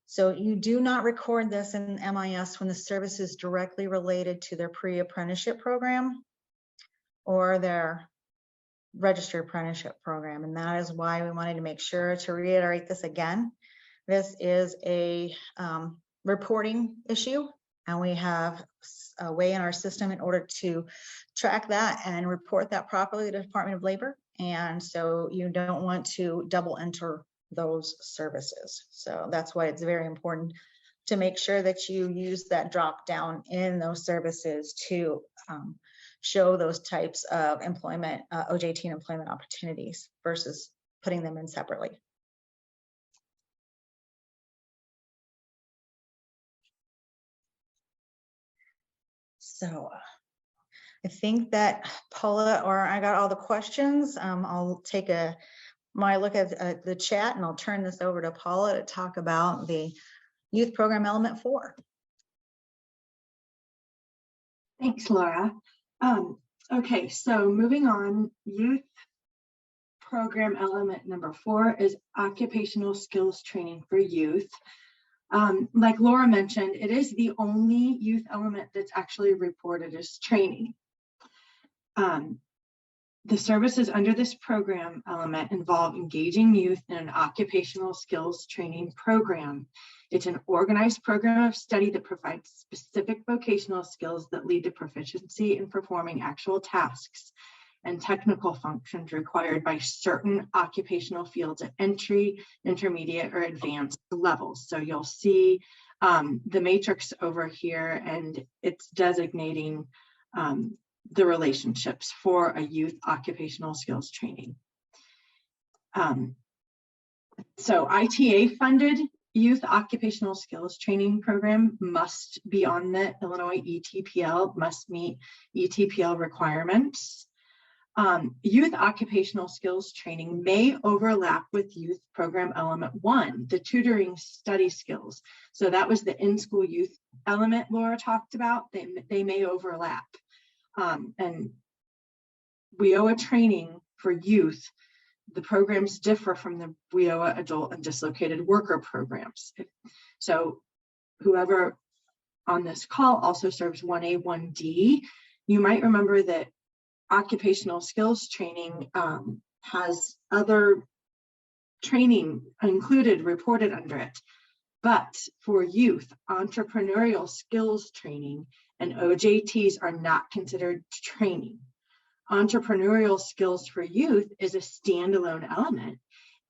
Speaker 1: So you do not record this in MIS when the service is directly related to their pre-apprenticeship program or their registered apprenticeship program. And that is why we wanted to make sure to reiterate this again. This is a reporting issue, and we have a way in our system in order to track that and report that properly to the Department of Labor. And so you don't want to double enter those services. So that's why it's very important to make sure that you use that drop down in those services to show those types of employment, OJT and employment opportunities versus putting them in separately. So I think that Paula, or I got all the questions. I'll take my look at the chat and I'll turn this over to Paula to talk about the youth program element 4.
Speaker 2: Thanks, Laura. Okay, so moving on, youth program element number 4 is occupational skills training for youth. Like Laura mentioned, it is the only youth element that's actually reported as training. The services under this program element involve engaging youth in an occupational skills training program. It's an organized program of study that provides specific vocational skills that lead to proficiency in performing actual tasks and technical functions required by certain occupational fields at entry, intermediate, or advanced levels. So you'll see the matrix over here, and it's designating the relationships for a youth occupational skills training. So ITA funded youth occupational skills training program must be on the Illinois ETPL, must meet ETPL requirements. Youth occupational skills training may overlap with youth program element 1, the tutoring study skills. So that was the in-school youth element Laura talked about. They may overlap. And WIOA training for youth, the programs differ from the WIOA adult and dislocated worker programs. So whoever on this call also serves 1A, 1D, you might remember that occupational skills training has other training included, reported under it. But for youth, entrepreneurial skills training and OJTs are not considered training. Entrepreneurial skills for youth is a standalone element,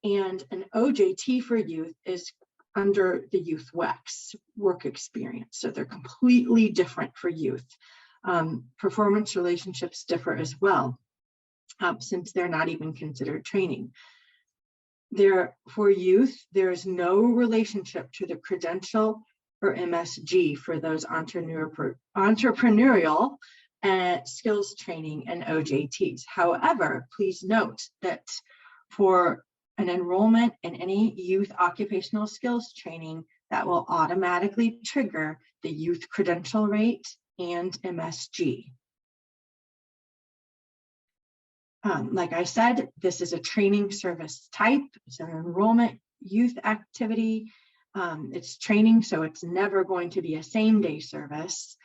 Speaker 2: and an OJT for youth is under the youth WEX, work experience. So they're completely different for youth. Performance relationships differ as well, since they're not even considered training. For youth, there is no relationship to the credential or MSG for those entrepreneurial skills training and OJTs. However, please note that for an enrollment in any youth occupational skills training, that will automatically trigger the youth credential rate and MSG. Like I said, this is a training service type. It's an enrollment youth activity. It's training, so it's never going to be a same-day service.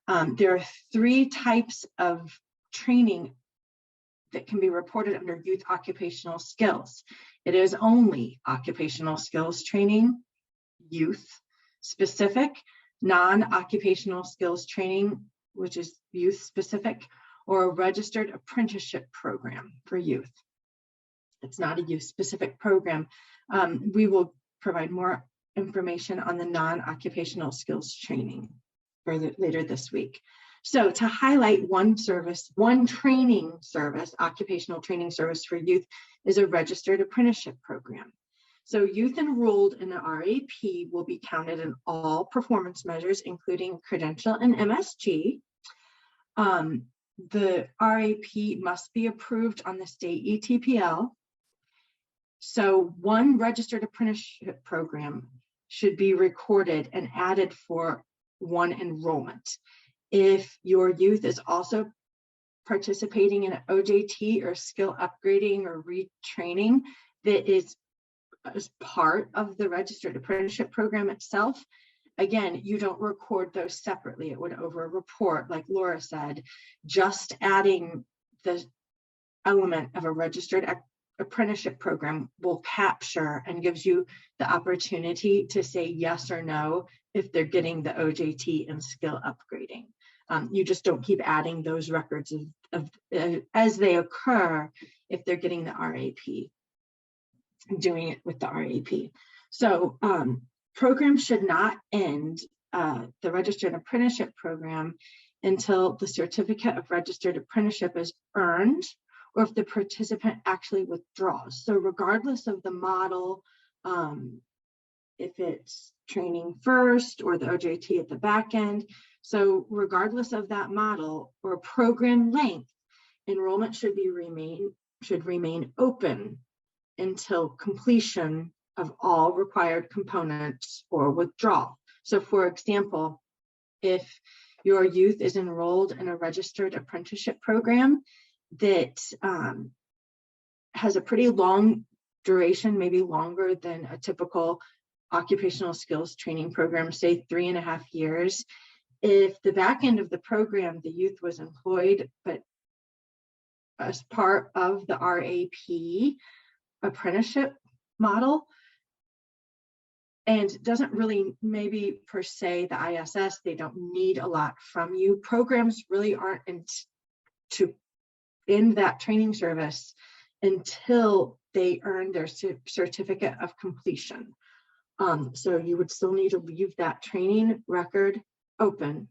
Speaker 2: There are 3 types of training that can be reported under youth occupational skills. It is only occupational skills training, youth specific, non-occupational skills training, which is youth specific, or a registered apprenticeship program for youth. It's not a youth specific program. We will provide more information on the non-occupational skills training later this week. So to highlight one training service, occupational training service for youth is a registered apprenticeship program. So youth enrolled in the RAP will be counted in all performance measures, including credential and MSG. The RAP must be approved on the state ETPL. So one registered apprenticeship program should be recorded and added for one enrollment. If your youth is also participating in an OJT or skill upgrading or retraining that is as part of the registered apprenticeship program itself, again, you don't record those separately. It would over-report, like Laura said. Just adding the element of a registered apprenticeship program will capture and gives you the opportunity to say yes or no if they're getting the OJT and skill upgrading. You just don't keep adding those records as they occur if they're getting the RAP, doing it with the RAP. So programs should not end the registered apprenticeship program until the certificate of registered apprenticeship is earned, or if the participant actually withdraws. So regardless of the model, if it's training first or the OJT at the back end, so regardless of that model or program length, enrollment should remain open until completion of all required components or withdrawal. So for example, if your youth is enrolled in a registered apprenticeship program that has a pretty long duration, maybe longer than a typical occupational skills training program, say 3.5 years, if the back end of the program, the youth was employed, but as part of the RAP apprenticeship model, and doesn't really, maybe per se, the ISS, they don't need a lot from you. Programs really aren't to end that training service until they earn their certificate of completion. So you would still need to leave that training record open.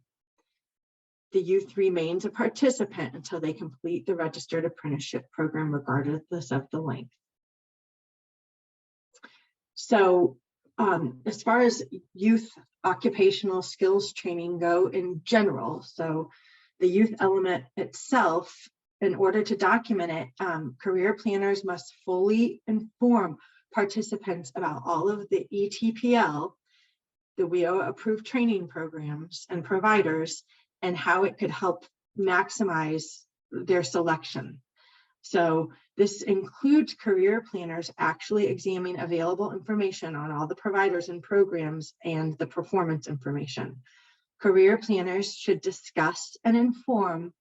Speaker 2: The youth remains a participant until they complete the registered apprenticeship program, regardless of the length. So as far as youth occupational skills training go in general, so the youth element itself, in order to document it, career planners must fully inform participants about all of the ETPL, the WIOA approved training programs and providers, and how it could help maximize their selection. So this includes career planners actually examining available information on all the providers and programs and the performance information. Career planners should discuss and inform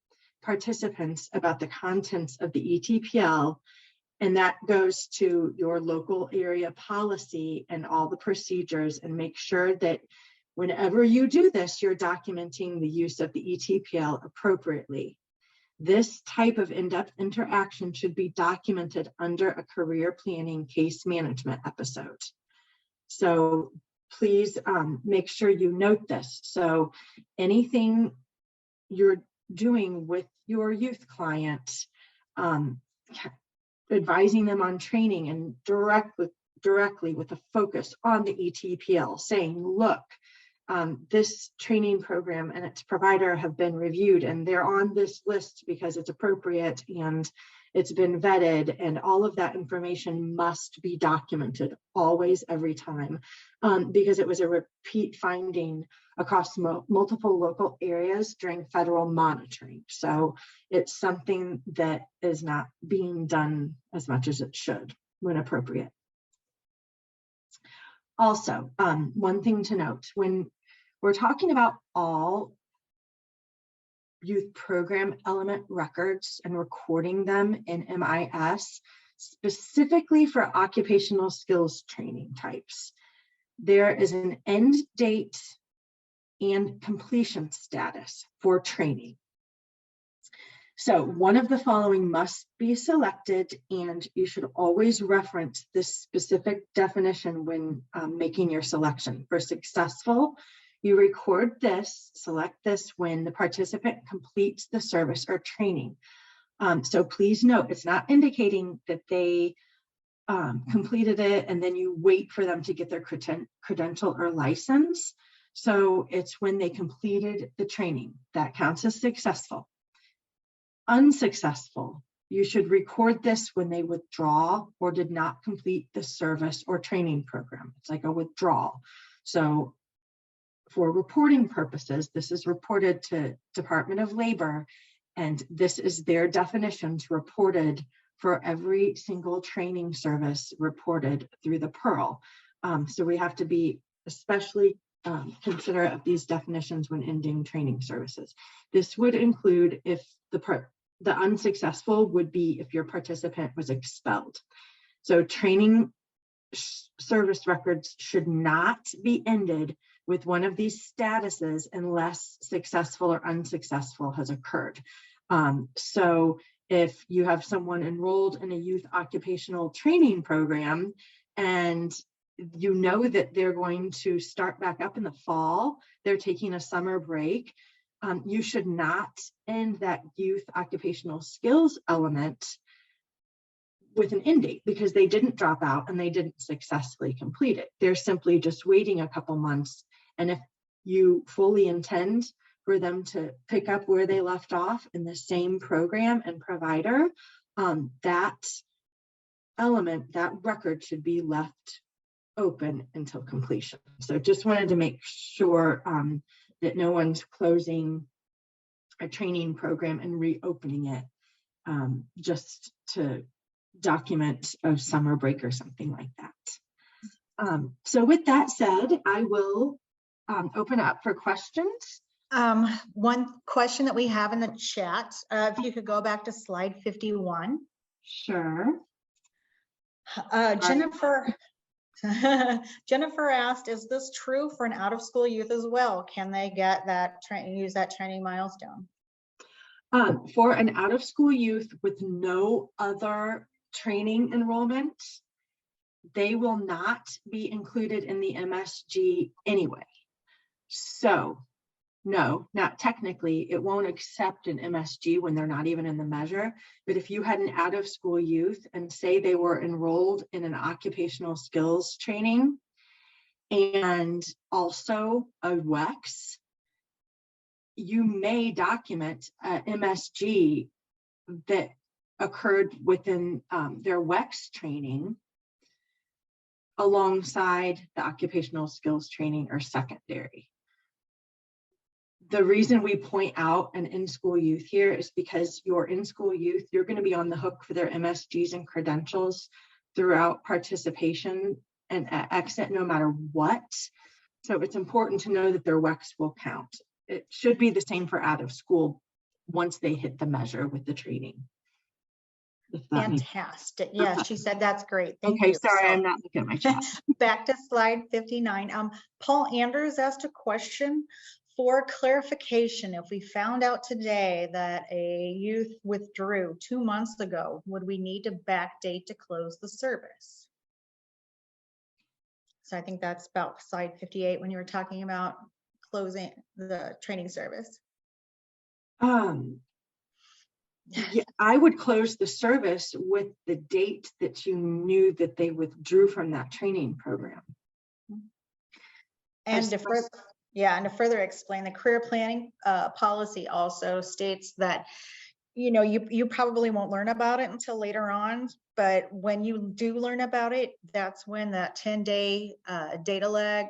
Speaker 2: participants about the contents of the ETPL, and that goes to your local area policy and all the procedures, and make sure that whenever you do this, you're documenting the use of the ETPL appropriately. This type of in-depth interaction should be documented under a career planning case management episode. So please make sure you note this. So anything you're doing with your youth client, advising them on training and directly with a focus on the ETPL, saying, look, this training program and its provider have been reviewed and they're on this list because it's appropriate and it's been vetted, and all of that information must be documented always, every time, because it was a repeat finding across multiple local areas during federal monitoring. So it's something that is not being done as much as it should when appropriate. Also, one thing to note, when we're talking about all youth program element records and recording them in MIS, specifically for occupational skills training types, there is an end date and completion status for training. So one of the following must be selected, and you should always reference this specific definition when making your selection. For successful, you record this, select this when the participant completes the service or training. So please note, it's not indicating that they completed it and then you wait for them to get their credential or license. So it's when they completed the training that counts as successful. Unsuccessful, you should record this when they withdraw or did not complete the service or training program. It's like a withdrawal. So for reporting purposes, this is reported to Department of Labor, and this is their definitions reported for every single training service reported through the Pearl. So we have to be especially considerate of these definitions when ending training services. This would include if the unsuccessful would be if your participant was expelled. So training service records should not be ended with one of these statuses unless successful or unsuccessful has occurred. So if you have someone enrolled in a youth occupational training program and you know that they're going to start back up in the fall, they're taking a summer break, you should not end that youth occupational skills element with an end date because they didn't drop out and they didn't successfully complete it. They're simply just waiting a couple months. And if you fully intend for them to pick up where they left off in the same program and provider, that element, that record should be left open until completion. So just wanted to make sure that no one's closing a training program and reopening it just to document a summer break or something like that. So with that said, I will open up for questions.
Speaker 1: One question that we have in the chat, if you could go back to slide 51.
Speaker 2: Sure.
Speaker 1: Jennifer asked, is this true for an out-of-school youth as well? Can they get that, use that training milestone?
Speaker 2: For an out-of-school youth with no other training enrollment, they will not be included in the MSG anyway. So no, not technically, it won't accept an MSG when they're not even in the measure. But if you had an out-of-school youth and say they were enrolled in an occupational skills training and also a WEX, you may document an MSG that occurred within their WEX training alongside the occupational skills training or secondary. The reason we point out an in-school youth here is because your in-school youth, you're going to be on the hook for their MSGs and credentials throughout participation and exit no matter what. So it's important to know that their WEX will count. It should be the same for out of school once they hit the measure with the training. If that makes
Speaker 1: Fantastic. Yeah, she said that's great. Thank
Speaker 2: Okay,
Speaker 1: you.
Speaker 2: sorry,
Speaker 1: So,
Speaker 2: I'm not looking at my chat.
Speaker 1: back to slide 59. Paul Andrews asked a question for clarification. If we found out today that a youth withdrew 2 months ago, would we need to backdate to close the service? So I think that's about slide 58 when you were talking about closing the training service.
Speaker 2: Yeah, I would close the service with the date that you knew that they withdrew from that training program.
Speaker 1: And to further, and to further explain, the career planning policy also states that, you know, you probably won't learn about it until later on, but when you do learn about it, that's when that 10-day data lag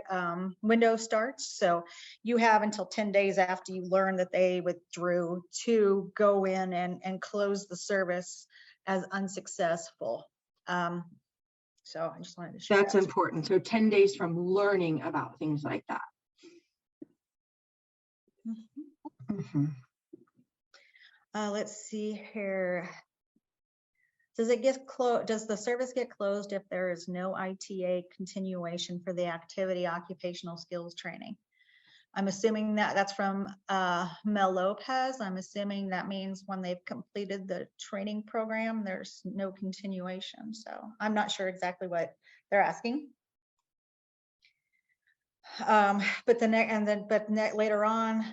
Speaker 1: window starts. So you have until 10 days after you learn that they withdrew to go in and close the service as unsuccessful. So I just wanted to share
Speaker 2: That's
Speaker 1: that.
Speaker 2: important. So 10 days from learning about things like that.
Speaker 1: Let's see here. Does it get closed? Does the service get closed if there is no ITA continuation for the activity occupational skills training? I'm assuming that that's from Mel Lopez. I'm assuming that means when they've completed the training program, there's no continuation. So I'm not sure exactly what they're asking. But later on,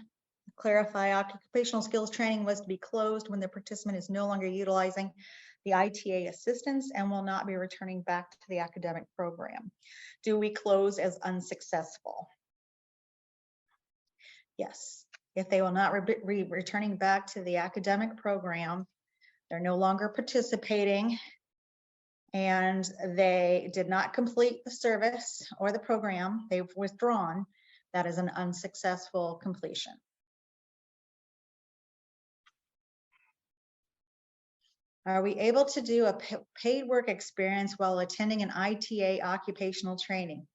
Speaker 1: clarify occupational skills training was to be closed when the participant is no longer utilizing the ITA assistance and will not be returning back to the academic program. Do we close as unsuccessful? Yes. If they will not be returning back to the academic program, they're no longer participating, and they did not complete the service or the program, they've withdrawn, that is an unsuccessful completion. Are we able to do a paid work experience while attending an ITA occupational training?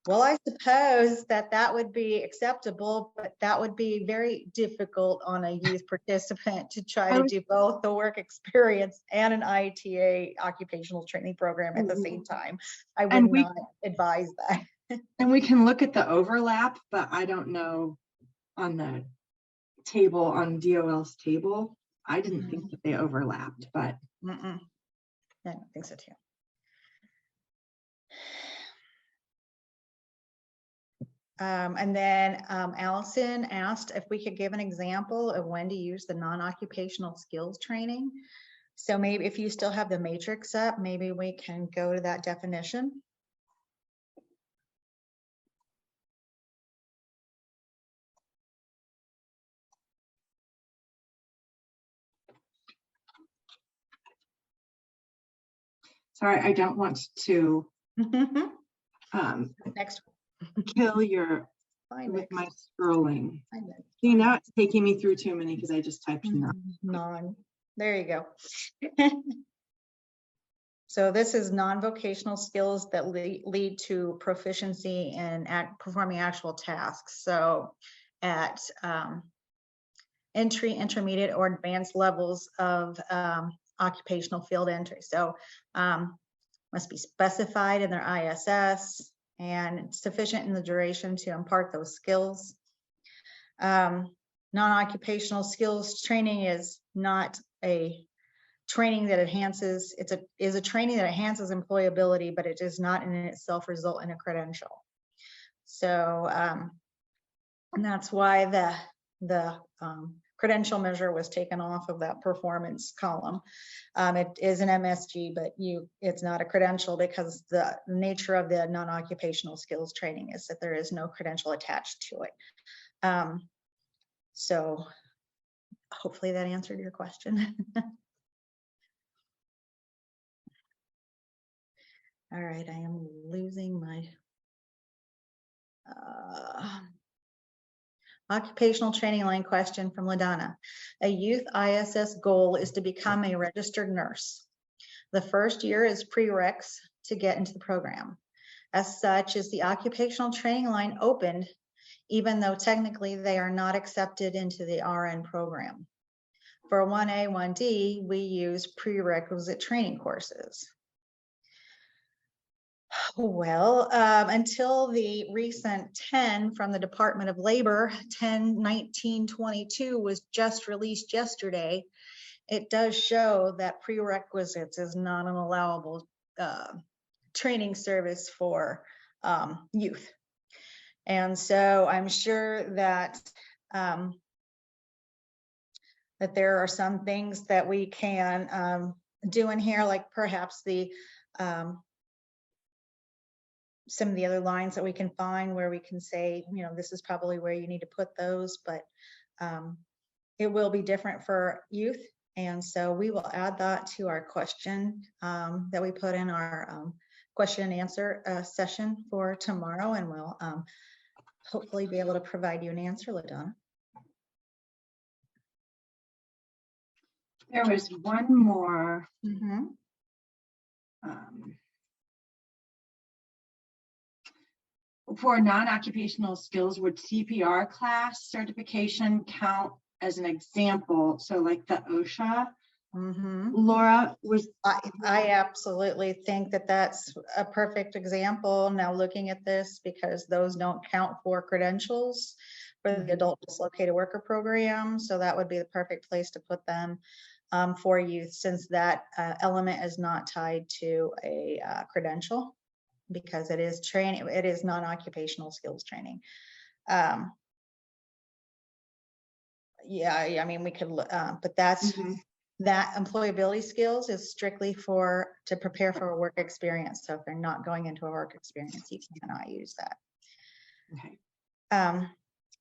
Speaker 1: Well, I suppose that would be acceptable, but that would be very difficult on a youth participant to try to do both the work experience and an ITA occupational training program at the same time. I would not advise that.
Speaker 2: And we can look at the overlap, but I don't know on the table, on DOL's table. I didn't think that they overlapped, but
Speaker 1: I don't think so too. And then Allison asked if we could give an example of when to use the non-occupational skills training. So maybe if you still have the matrix up, maybe we can go to that definition.
Speaker 2: sorry, I don't want to
Speaker 1: Next.
Speaker 2: kill your with my scrolling. See, now it's taking me through too many because I just typed
Speaker 1: non. There you go. So this is non-vocational skills that lead to proficiency in performing actual tasks. So at entry, intermediate, or advanced levels of occupational field entry. So must be specified in their ISS and sufficient in the duration to impart those skills. Non-occupational skills training is not a training that enhances, is a training that enhances employability, but it does not in itself result in a credential. So, and that's why the credential measure was taken off of that performance column. It is an MSG, but it's not a credential because the nature of the non-occupational skills training is that there is no credential attached to it. So hopefully that answered your question. All right, I am losing my occupational training line question from LaDonna. A youth ISS goal is to become a registered nurse. The first year is prereqs to get into the program. As such, is the occupational training line opened even though technically they are not accepted into the RN program. For 1A, 1D, we use prerequisite training courses. Well, until the recent 10 from the Department of Labor, 10/19/22 was just released yesterday, it does show that prerequisites is not an allowable training service for youth. And so I'm sure that that there are some things that we can do in here, like perhaps the some of the other lines that we can find where we can say, you know, this is probably where you need to put those, but it will be different for youth. And so we will add that to our question that we put in our question and answer session for tomorrow, and we'll hopefully be able to provide you an answer, LaDonna.
Speaker 2: There was one more. For non-occupational skills, would CPR class certification count as an example? So like the OSHA, Laura was.
Speaker 1: I absolutely think that that's a perfect example now looking at this, because those don't count for credentials for the adult dislocated worker program. So that would be the perfect place to put them for youth, since that element is not tied to a credential, because it is training, it is non-occupational skills training. Yeah, I mean, we could, but that's that employability skills is strictly to prepare for a work experience. So if they're not going into a work experience, you cannot use that.
Speaker 2: Okay.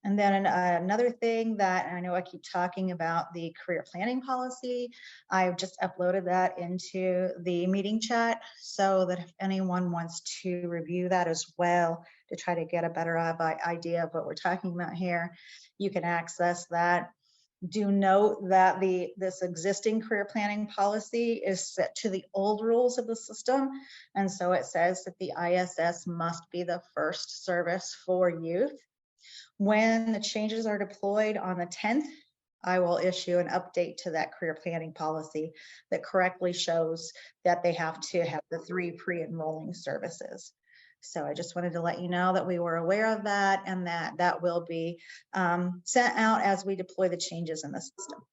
Speaker 1: And then another thing that I know I keep talking about, the career planning policy. I've just uploaded that into the meeting chat so that if anyone wants to review that as well to try to get a better idea of what we're talking about here, you can access that. Do note that this existing career planning policy is set to the old rules of the system. And so it says that the ISS must be the first service for youth. When the changes are deployed on the 10th, I will issue an update to that career planning policy that correctly shows that they have to have the 3 pre-enrolling services. So I just wanted to let you know that we were aware of that, and that will be sent out as we deploy the changes in the system.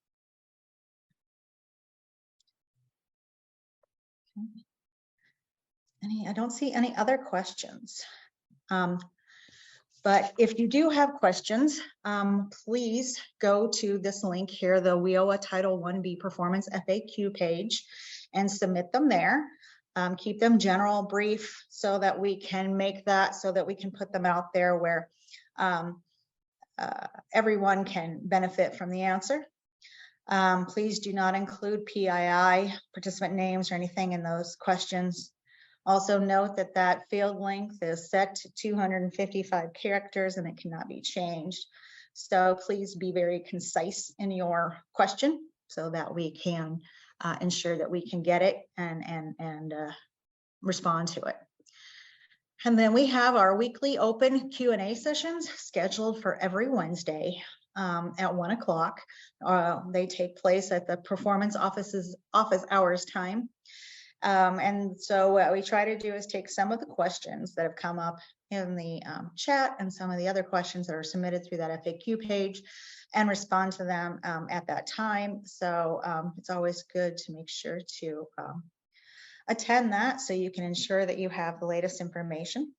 Speaker 1: I don't see any other questions. But if you do have questions, please go to this link here, the WIOA Title 1B Performance FAQ page, and submit them there. Keep them general, brief, so that we can make that, so that we can put them out there where everyone can benefit from the answer. Please do not include PII, participant names, or anything in those questions. Also note that that field length is set to 255 characters and it cannot be changed. So please be very concise in your question so that we can ensure that we can get it and respond to it. And then we have our weekly open Q&A sessions scheduled for every Wednesday at 1 o'clock. They take place at the performance office hours time. And so what we try to do is take some of the questions that have come up in the chat and some of the other questions that are submitted through that FAQ page and respond to them at that time. So it's always good to make sure to attend that so you can ensure that you have the latest information.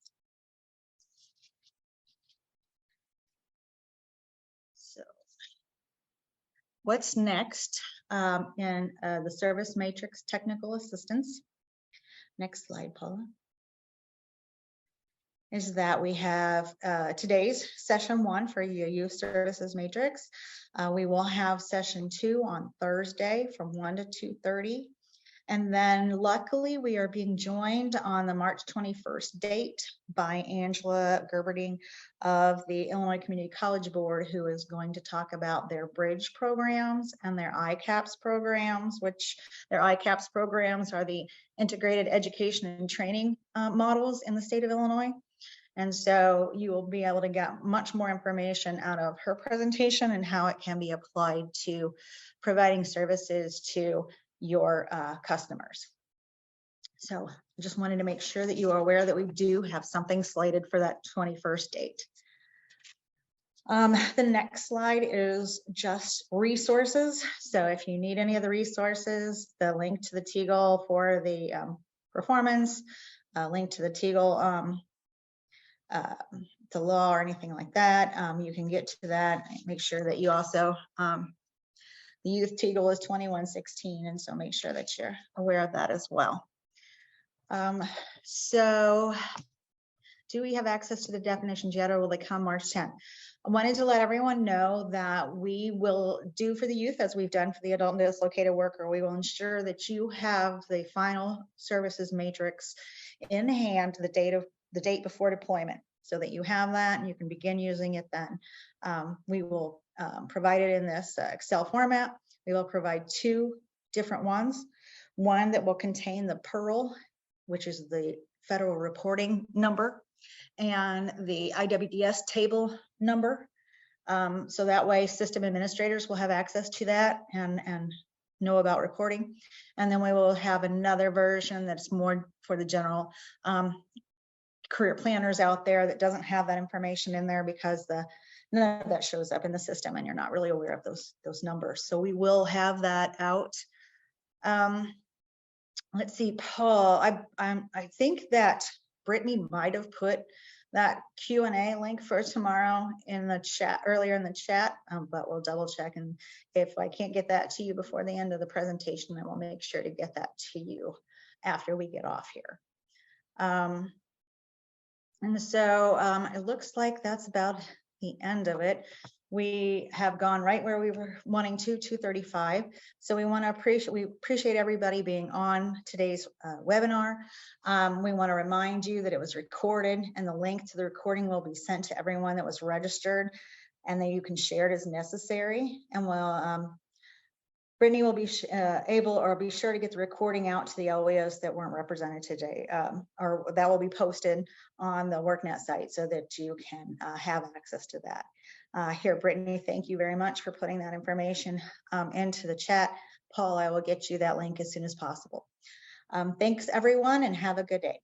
Speaker 1: So what's next in the service matrix technical assistance? Next slide, Paula. Is that we have today's session 1 for your youth services matrix. We will have session 2 on Thursday from 1 to 2:30. And then luckily we are being joined on the March 21st date by Angela Gerberding of the Illinois Community College Board, who is going to talk about their bridge programs and their ICAPS programs, which their ICAPS programs are the integrated education and training models in the state of Illinois. And so you will be able to get much more information out of her presentation and how it can be applied to providing services to your customers. So I just wanted to make sure that you are aware that we do have something slated for that 21st date. The next slide is just resources. So if you need any of the resources, the link to the TEAGL for the performance, link to the TEAGL, the law or anything like that, you can get to that. Make sure that you also, the youth TEAGL is 2116, and so make sure that you're aware of that as well. So do we have access to the definitions yet, or will they come March 10th? I wanted to let everyone know that we will do for the youth as we've done for the adult and dislocated worker. We will ensure that you have the final services matrix in hand the date before deployment, so that you have that and you can begin using it then. We will provide it in this Excel format. We will provide 2 different ones. One that will contain the PEARL, which is the federal reporting number, and the IWDS table number. So that way system administrators will have access to that and know about reporting. And then we will have another version that's more for the general career planners out there that doesn't have that information in there, because none of that shows up in the system and you're not really aware of those numbers. So we will have that out. Let's see, Paul, I think that Brittany might have put that Q&A link for tomorrow in the chat, earlier in the chat, but we'll double check. And if I can't get that to you before the end of the presentation, then we'll make sure to get that to you after we get off here. And so it looks like that's about the end of it. We have gone right where we were wanting to, 2:35. So we appreciate everybody being on today's webinar. We want to remind you that it was recorded, and the link to the recording will be sent to everyone that was registered, and then you can share it as necessary. And Brittany will be be sure to get the recording out to the LWIOs that weren't represented today, or that will be posted on the WorkNet site so that you can have access to that. Here, Brittany, thank you very much for putting that information into the chat. Paul, I will get you that link as soon as possible. Thanks, everyone, and have a good day.